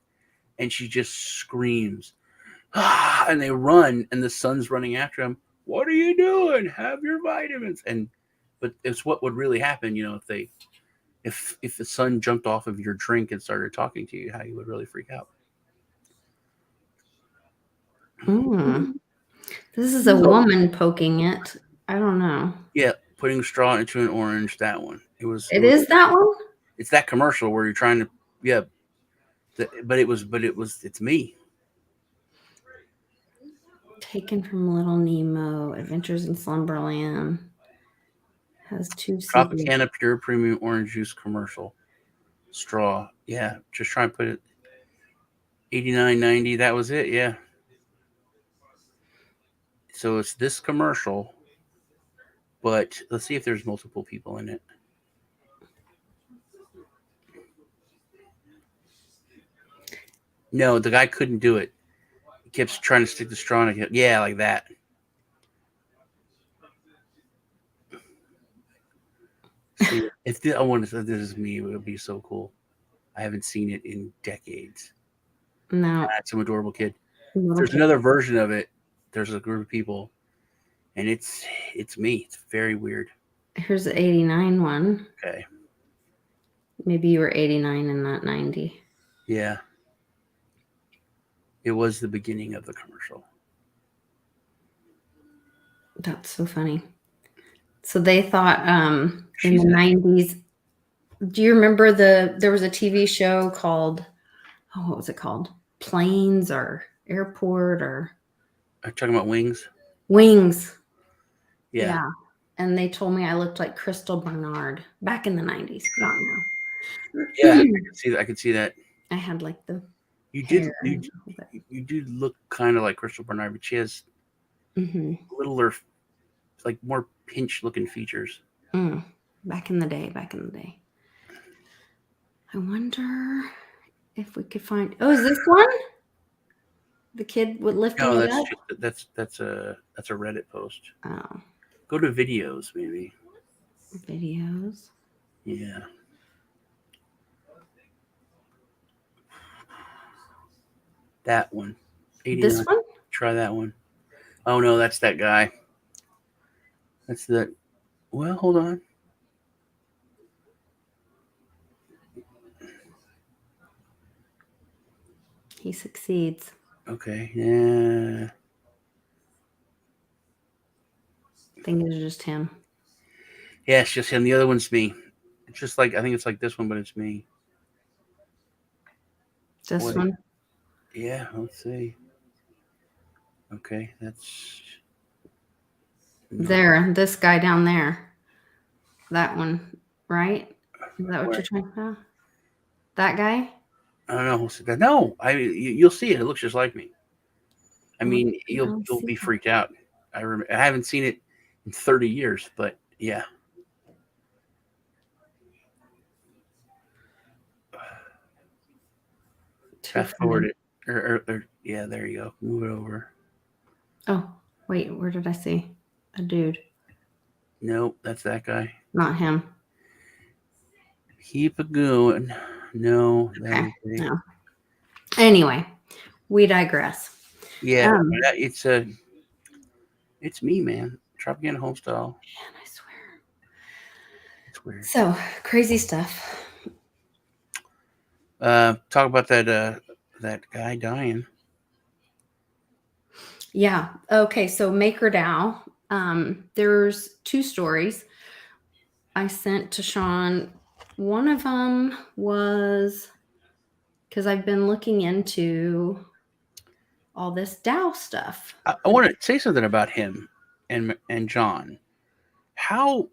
S2: and she just screams, "Ah!" And they run, and the son's running after him. "What are you doing? Have your vitamins." But it's what would really happen, if the son jumped off of your drink and started talking to you, how you would really freak out.
S1: Mm. This is a woman poking it. I don't know.
S2: Yeah, putting straw into an orange. That one.
S1: It is that one?
S2: It's that commercial where you're trying to. Yeah, it's me.
S1: Taken from Little Nemo, Adventures in Slumberland. Has 2 CDs.
S2: Tropicana Pure Premium Orange Juice commercial. Straw. Yeah, just try and put it. 89.90. That was it. Yeah. So it's this commercial, but let's see if there's multiple people in it. No, the guy couldn't do it. He kept trying to stick the straw in it. Yeah, like that. See, I wanted to say this is me, it would be so cool. I haven't seen it in decades.
S1: No.
S2: That's some adorable kid. There's another version of it. There's a group of people, and it's me. It's very weird.
S1: Here's the 89 one.
S2: Okay.
S1: Maybe you were 89 and not 90.
S2: Yeah. It was the beginning of the commercial.
S1: That's so funny. So they thought in the 90s. Do you remember there was a TV show called, what was it called? Planes or Airport or?
S2: Are you talking about Wings?
S1: Wings.
S2: Yeah.
S1: And they told me I looked like Crystal Bernard back in the 90s. Not now.
S2: Yeah, I could see that.
S1: I had like the
S2: You
S1: hair
S2: did you do look kind of like Crystal Bernard, but she has littler, like more pinch looking features.
S1: Back in the day. I wonder if we could find. Oh, is this one? The kid would lift it up?
S2: That's a Reddit post.
S1: Oh.
S2: Go to videos, maybe.
S1: Videos.
S2: Yeah. That one. 89.
S1: This one?
S2: Try that one. Oh no, that's that guy. That's the. Well, hold on.
S1: He succeeds.
S2: Okay. Yeah.
S1: I think it's just him.
S2: Yeah, it's just him. The other one's me. It's just like, I think it's like this one, but it's me.
S1: This
S2: Wait.
S1: one?
S2: Yeah, let's see. Okay, that's. No.
S1: There, this guy down there. That one, right? Is that what
S2: Where?
S1: you're talking about? That guy?
S2: I don't know. No, you'll see it. It looks just like me. I mean, you'll
S1: see
S2: be
S1: that.
S2: freaked out. I haven't seen it in 30 years, but yeah. Fast forward it. Or, yeah, there you go. Move it over.
S1: Oh, wait, where did I see a dude?
S2: Nope, that's that guy.
S1: Not him.
S2: Keep it going. No, that
S1: Okay.
S2: is it.
S1: No. Anyway, we digress.
S2: Yeah, it's me, man. Tropicana Homestyle.
S1: Man, I swear.
S2: It's weird.
S1: So crazy stuff.
S2: Talk about that guy dying.
S1: Yeah. Okay. So MakerDAO. There's 2 stories I sent to Sean. One of them was because I've been looking into all this DAO stuff.
S2: I want to say something about him and John. How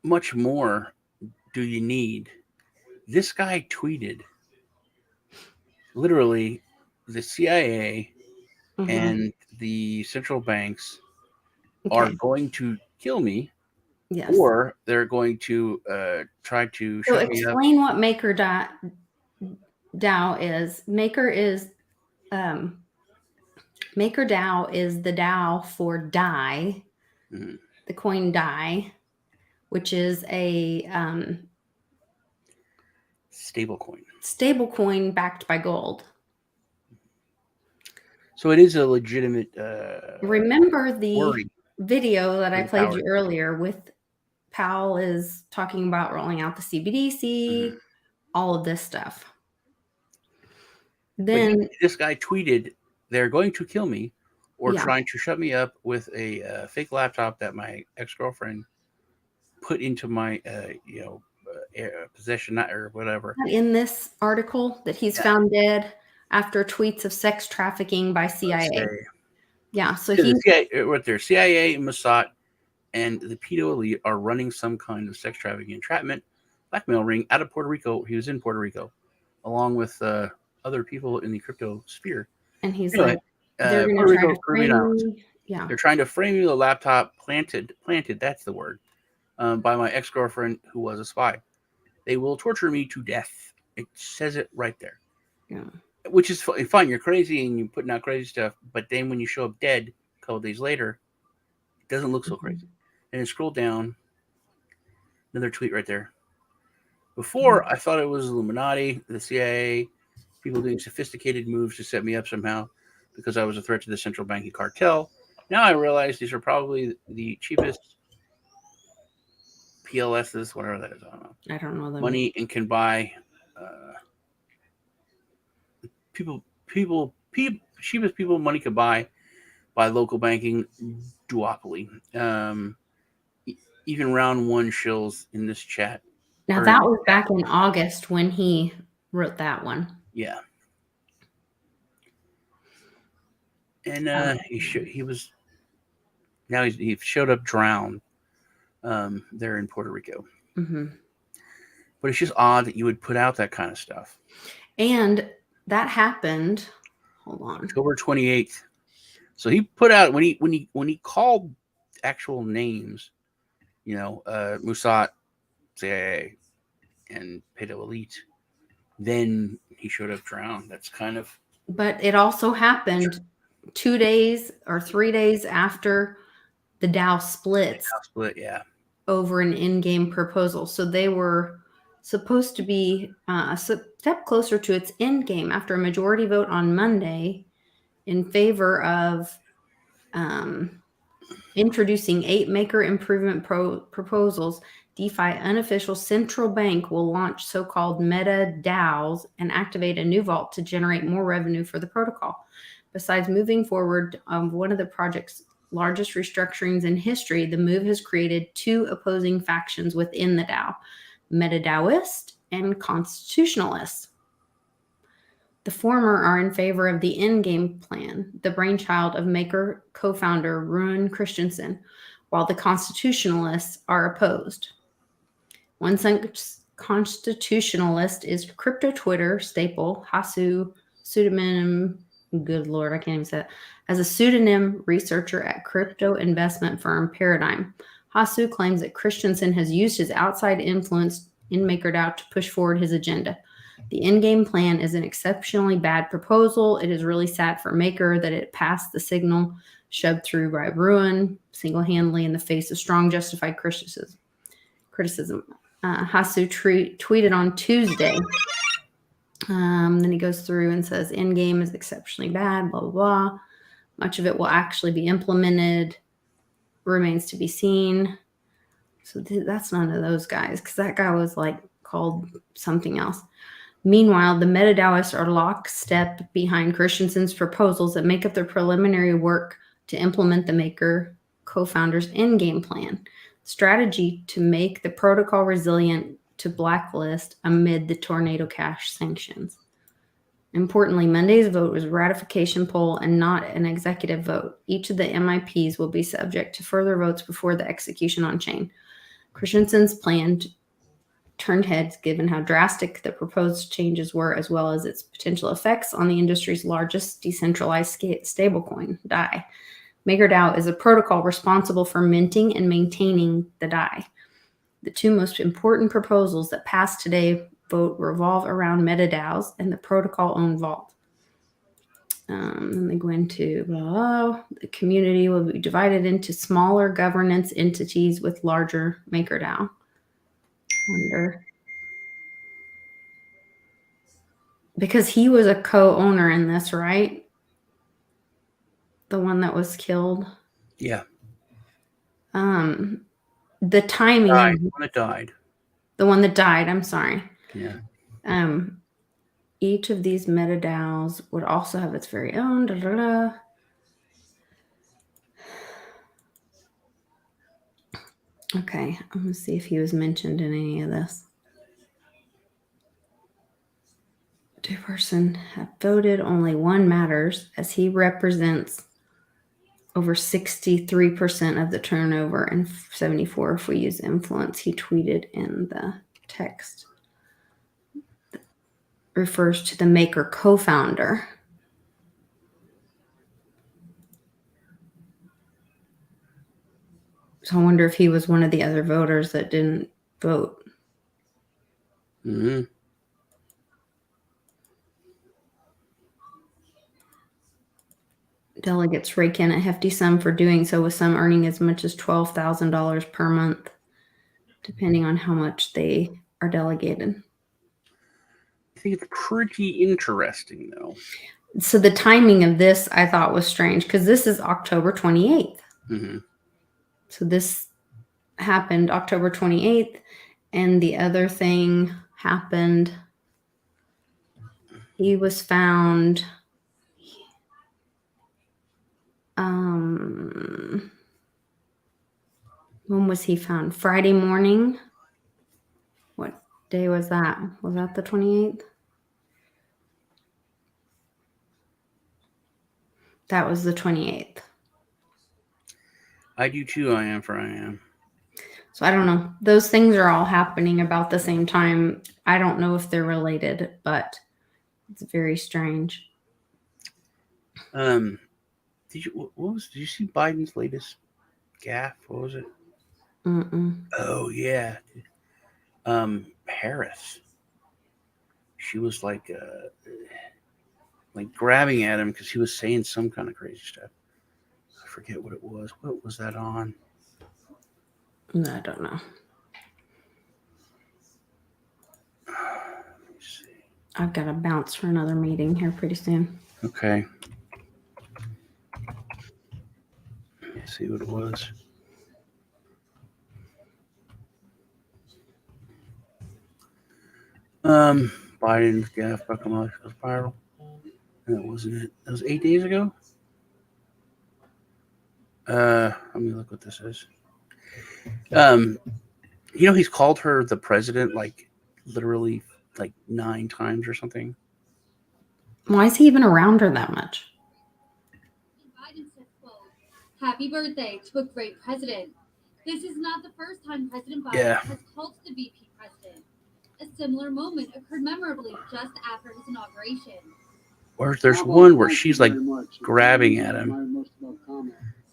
S2: much more do you need? This guy tweeted literally the CIA
S1: Mhm.
S2: and the central banks are
S1: Okay.
S2: going to kill me,
S1: Yes.
S2: or they're going to try to
S1: So
S2: shut me up.
S1: explain what MakerDAO is. MakerDAO is the DAO for DAI,
S2: Mhm.
S1: the coin DAI, which is a
S2: Stable
S1: coin backed by gold.
S2: So it is a legitimate.
S1: Remember the
S2: worry.
S1: video that I played
S2: Empowered.
S1: you earlier with Powell is talking about rolling out the CBDC, all of this stuff. Then
S2: this guy tweeted, "They're going to kill me, or
S1: Yeah.
S2: trying to shut me up with a fake laptop that my ex-girlfriend put into my possession, not or whatever."
S1: in this article that he's found dead after tweets of sex trafficking by CIA. Yeah, so
S2: The
S1: he
S2: CIA, what their CIA, Mossad, and the pedo elite are running some kind of sex trafficking, entrapment, blackmail ring out of Puerto Rico. He was in Puerto Rico, along with other people in the crypto sphere.
S1: and he's
S2: Anyway,
S1: like, they're going
S2: Puerto
S1: to try
S2: Rico,
S1: to
S2: Caribbean
S1: frame
S2: islands.
S1: me. Yeah,
S2: They're trying to frame me with a laptop planted, that's the word, by my ex-girlfriend who was a spy. They will torture me to death. It says it right there.
S1: Yeah.
S2: Which is fine. You're crazy and you're putting out crazy stuff. But then when you show up dead a couple days later, it doesn't look so crazy. And then scroll down. Another tweet right there. Before, I thought it was Illuminati, the CIA, people doing sophisticated moves to set me up somehow because I was a threat to the central banking cartel. Now I realize these are probably the cheapest PLSs, whatever that is.
S1: I don't know them.
S2: Money and can buy cheapest people money could buy local banking duopoly. Even round one shills in this chat.
S1: Now that was back in August when he wrote that one.
S2: Yeah. And he showed up drowned there in Puerto Rico.
S1: Mm-hmm.
S2: But it's just odd that you would put out that kind of stuff.
S1: And that happened. Hold on.
S2: October 28th. So he put out when he called actual names, Mossad, CIA, and Pedo Elite. Then he showed up drowned. That's kind of.
S1: But it also happened 2 days or 3 days after the DAO splits.
S2: DAO split, yeah.
S1: over an in-game proposal. So they were supposed to be a step closer to its end game after a majority vote on Monday in favor of introducing 8 maker improvement proposals. DeFi unofficial central bank will launch so-called meta DAOs and activate a new vault to generate more revenue for the protocol. Besides moving forward one of the project's largest restructurings in history, the move has created 2 opposing factions within the DAO, meta-DAOist and constitutionalists. The former are in favor of the in-game plan, the brainchild of Maker co-founder Ruin Christensen, while the constitutionalists are opposed. One constitutionalist is crypto Twitter staple Hasu pseudonym. Good Lord, I can't even say it. As a pseudonym researcher at crypto investment firm Paradigm, Hasu claims that Christensen has used his outside influence in MakerDAO to push forward his agenda. The in-game plan is an exceptionally bad proposal. It is really sad for Maker that it passed the signal shoved through by Ruin single-handedly in the face of strong justified criticism. Hasu tweeted on Tuesday. Then he goes through and says, in-game is exceptionally bad, blah, blah, blah. Much of it will actually be implemented. Remains to be seen. So that's none of those guys, because that guy was like called something else. Meanwhile, the meta-DAOists are lockstep behind Christensen's proposals that make up their preliminary work to implement the Maker co-founder's in-game plan. Strategy to make the protocol resilient to blacklist amid the Tornado Cash sanctions. Importantly, Monday's vote was a ratification poll and not an executive vote. Each of the MIPs will be subject to further votes before the execution on chain. Christensen's plan turned heads given how drastic the proposed changes were, as well as its potential effects on the industry's largest decentralized stablecoin, DAI. MakerDAO is a protocol responsible for minting and maintaining the DAI. The 2 most important proposals that passed today vote revolve around MetaDAOs and the protocol-owned vault. Then they go into the community will be divided into smaller governance entities with larger MakerDAO. Wonder, because he was a co-owner in this, right? The one that was killed.
S2: Yeah.
S1: The timing.
S2: The one that died.
S1: The one that died. I'm sorry.
S2: Yeah.
S1: Each of these MetaDAOs would also have its very own. Okay, I'm gonna see if he was mentioned in any of this. 2 person have voted. Only one matters, as he represents over 63% of the turnover and 74 if we use influence. He tweeted in the text. That refers to the Maker co-founder. So I wonder if he was one of the other voters that didn't vote.
S2: Mm-hmm.
S1: Delegates rake in a hefty sum for doing so, with some earning as much as $12,000 per month, depending on how much they are delegated.
S2: I think it's pretty interesting, though.
S1: So the timing of this I thought was strange, because this is October 28th.
S2: Mm-hmm.
S1: So this happened October 28th, and the other thing happened. He was found. When was he found? Friday morning. What day was that? Was that the 28th? That was the 28th.
S2: I do too. I am.
S1: So I don't know. Those things are all happening about the same time. I don't know if they're related, but it's very strange.
S2: Did you see Biden's latest gaffe? What was it? Oh yeah. Harris. She was like grabbing at him because he was saying some kind of crazy stuff. I forget what it was. What was that on?
S1: I don't know.
S2: Let me see.
S1: I've got to bounce for another meeting here pretty soon.
S2: Okay. Let's see what it was. Biden's gaffe Buckamole goes viral. That wasn't it. That was 8 days ago. Let me look what this is. He's called her the president like literally like 9 times or something.
S1: Why is he even around her that much?
S4: Biden said, quote, "Happy birthday to a great president. This is not the first time President Biden has called the VP president. A similar moment occurred memorably just after his inauguration."
S2: There's one where she's like grabbing at him.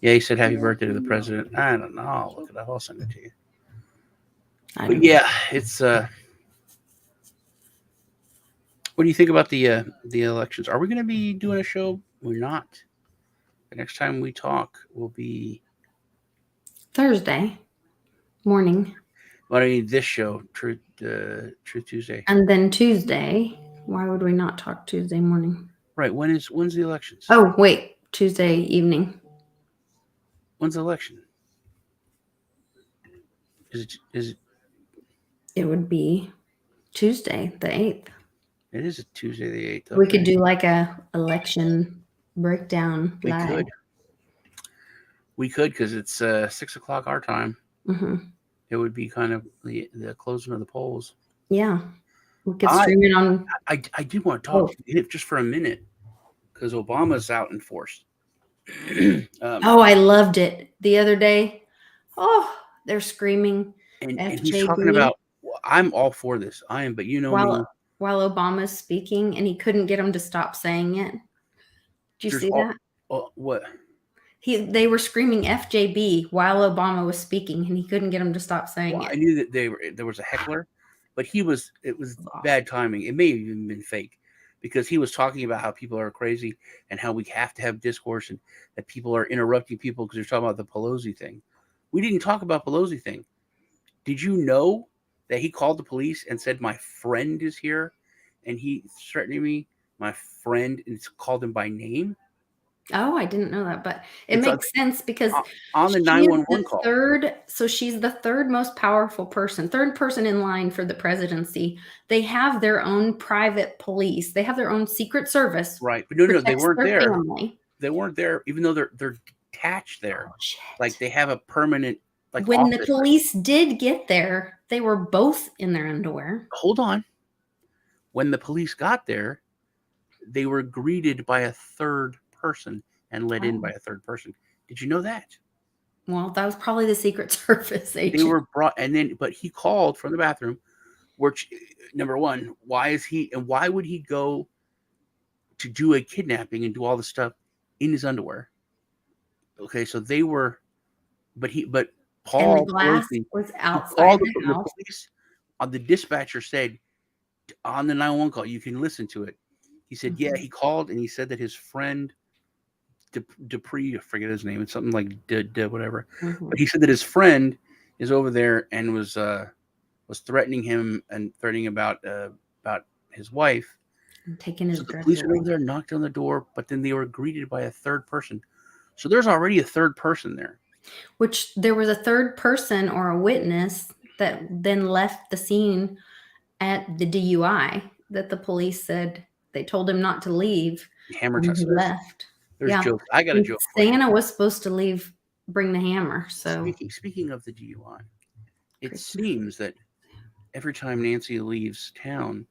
S2: Yeah, he said happy birthday to the president. I don't know. I'll look it up. I'll send it to you. But yeah, it's what do you think about the elections? Are we going to be doing a show? We're not. The next time we talk will be
S1: Thursday morning.
S2: But I mean, this show, Truth Tuesday,
S1: and then Tuesday. Why would we not talk Tuesday morning?
S2: Right. When's the elections?
S1: Oh wait, Tuesday evening.
S2: When's the election? Is it?
S1: It would be Tuesday the 8th.
S2: It is a Tuesday the 8th. Okay.
S1: We could do like a election breakdown live.
S2: We could because it's 6 o'clock our time.
S1: Mm-hmm.
S2: It would be kind of the closing of the polls.
S1: Yeah, we could stream it on.
S2: I do want to talk just for a minute because Obama's out in force.
S1: I loved it the other day. Oh, they're screaming.
S2: And he's talking about, I'm all for this. I am, but me.
S1: While Obama's speaking, and he couldn't get him to stop saying it. Did you see that?
S2: What?
S1: They were screaming FJB while Obama was speaking, and he couldn't get him to stop saying it.
S2: I knew that there was a heckler, but it was bad timing. It may have even been fake because he was talking about how people are crazy and how we have to have discourse and that people are interrupting people because they're talking about the Pelosi thing. We didn't talk about Pelosi thing. Did you know that he called the police and said, "My friend is here," and he's threatening me, my friend, and called him by name?
S1: Oh, I didn't know that, but it makes sense because
S2: on the 911 call.
S1: She's the third most powerful person, third person in line for the presidency. They have their own private police. They have their own secret service.
S2: Right, but no, they weren't there.
S1: Family.
S2: They weren't there, even though they're detached there. Like they have a permanent. Like
S1: when the police did get there, they were both in their underwear.
S2: Hold on. When the police got there, they were greeted by a third person and let in by a third person. Did you know that?
S1: Well, that was probably the Secret Service agent.
S2: They were brought, but he called from the bathroom. Which, number one, why would he go to do a kidnapping and do all the stuff in his underwear? Okay, so they were, but Paul
S1: and the glass was outside the house.
S2: Police, the dispatcher said on the 911 call, you can listen to it. He said, yeah, he called and he said that his friend Dupree, I forget his name, it's something like whatever. Mm-hmm. But he said that his friend is over there and was threatening him and threatening about his wife.
S1: And taking his.
S2: So the police were over there, knocked on the door, but then they were greeted by a third person. So there's already a third person there.
S1: Which there was a third person or a witness that then left the scene at the DUI that the police said they told him not to leave.
S2: Hammer
S1: he left.
S2: There's jokes. I got a joke.
S1: Santa was supposed to leave, bring the hammer. So
S2: speaking of the DUI, it seems that every time Nancy leaves town,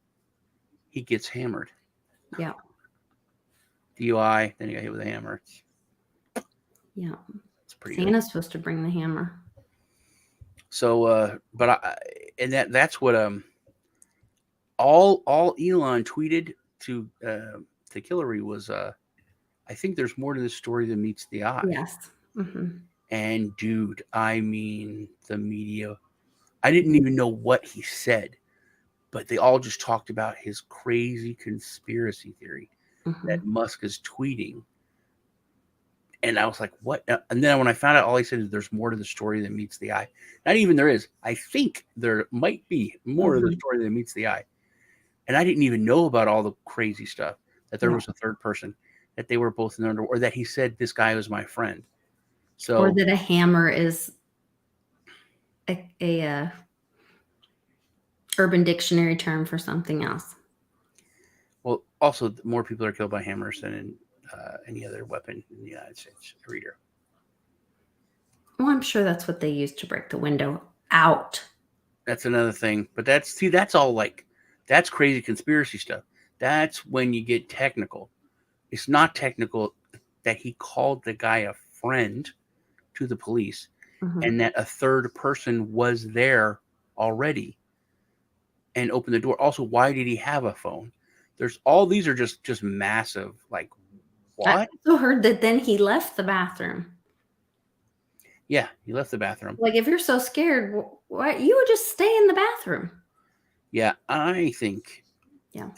S2: he gets hammered.
S1: Yeah.
S2: DUI, then he got hit with a hammer.
S1: Yeah. Santa's supposed to bring the hammer.
S2: So, that's what all Elon tweeted to Hillary was I think there's more to this story than meets the eye.
S1: Yes. Mm-hmm.
S2: And dude, I mean, the media, I didn't even know what he said, but they all just talked about his crazy conspiracy theory that Musk is tweeting. And I was like, what? And then when I found out, all he said is there's more to the story than meets the eye. Not even there is. I think there might be more of the story than meets the eye. And I didn't even know about all the crazy stuff, that there was a third person, that they were both in the underworld, or that he said this guy was my friend. So,
S1: or that a hammer is a Urban Dictionary term for something else.
S2: Well, also more people are killed by hammers than in any other weapon in the United States. A reader.
S1: Well, I'm sure that's what they used to break the window out.
S2: That's another thing. But that's all like, that's crazy conspiracy stuff. That's when you get technical. It's not technical that he called the guy a friend to the police, and that a third person was there already and opened the door. Also, why did he have a phone? There's all these are just massive. Like, what?
S1: I also heard that then he left the bathroom.
S2: Yeah, he left the bathroom.
S1: Like, if you're so scared, why you would just stay in the bathroom?
S2: Yeah, I think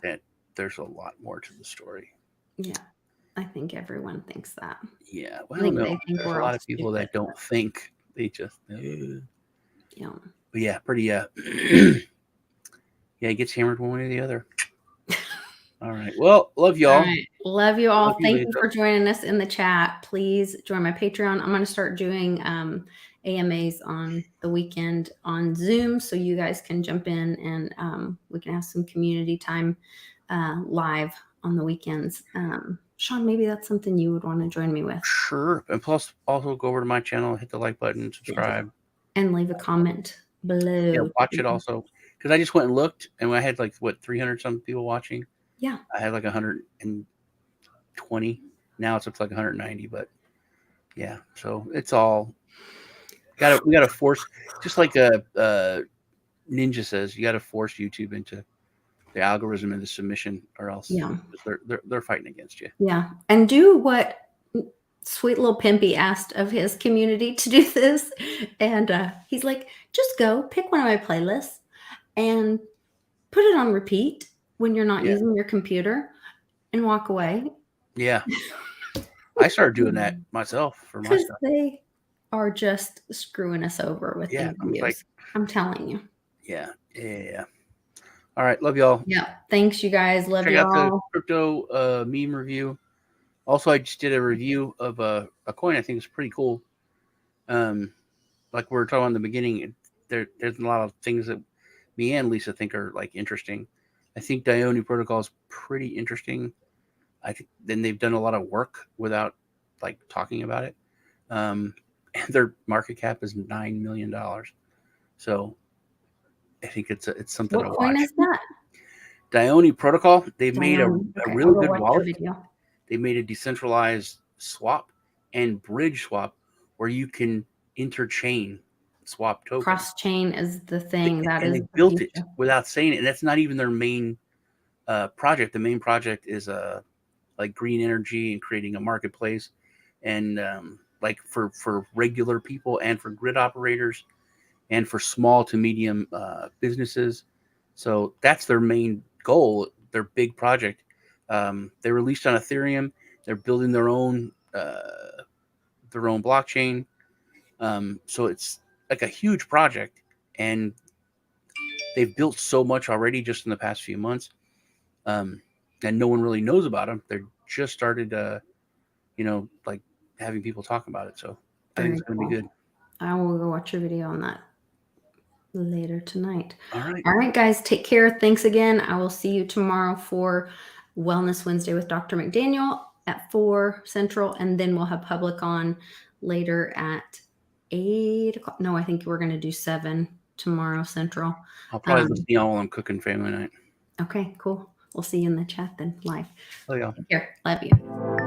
S2: that there's a lot more to the story.
S1: Yeah, I think everyone thinks that.
S2: Yeah, well, no, there's a lot of people that don't think. They just
S1: yeah.
S2: But yeah, pretty yeah, he gets hammered one way or the other. All right. Well, love y'all.
S1: All right. Love you all. Thank you for joining us in the chat. Please join my Patreon. I'm going to start doing AMAs on the weekend on Zoom, so you guys can jump in and we can have some community time live on the weekends. Sean, maybe that's something you would want to join me with.
S2: Sure. And plus, also go over to my channel, hit the like button, subscribe,
S1: and leave a comment below.
S2: Yeah, watch it also, because I just went and looked, and I had 300 some people watching.
S1: Yeah,
S2: I had 120. Now it's up to 190, but yeah, so it's all we gotta force, just like Ninja says, you gotta force YouTube into the algorithm and the submission, or else they're fighting against you.
S1: Yeah, and do what Sweet Little Pimpy asked of his community to do this, and he's like, just go pick one of my playlists and put it on repeat when you're not using your computer and walk away.
S2: Yeah. I started doing that myself for my stuff.
S1: They are just screwing us over with these videos. I'm telling you.
S2: Yeah. Yeah. All right. Love y'all.
S1: Yeah. Thanks, you guys. Love y'all.
S2: Check out the crypto meme review. Also, I just did a review of a coin I think is pretty cool. Like we were talking in the beginning, there's a lot of things that me and Lisa think are interesting. I think Dione Protocol is pretty interesting. I think then they've done a lot of work without talking about it. And their market cap is $9 million. So I think it's something to watch. What coin is that? Dione Protocol. They've made a really good wallet. They made a decentralized swap and bridge swap where you can interchain swap tokens.
S1: Cross chain is the thing
S2: they built it without saying it. And that's not even their main project. The main project is green energy and creating a marketplace, and for regular people and for grid operators and for small to medium businesses. So that's their main goal, their big project. They released on Ethereum. They're building their own blockchain. So it's like a huge project, and they've built so much already just in the past few months. And no one really knows about them. They're just started, having people talk about it. So I think it's going to be good.
S1: I will go watch a video on that later tonight.
S2: All right.
S1: All right, guys. Take care. Thanks again. I will see you tomorrow for Wellness Wednesday with Dr. McDaniel at 4 Central. And then we'll have public on later at 8 o'clock. No, I think we're going to do 7 tomorrow Central.
S2: I'll probably listen to y'all while I'm cooking family night.
S1: Okay, cool. We'll see you in the chat then live.
S2: Oh, yeah.
S1: Take care. Love you.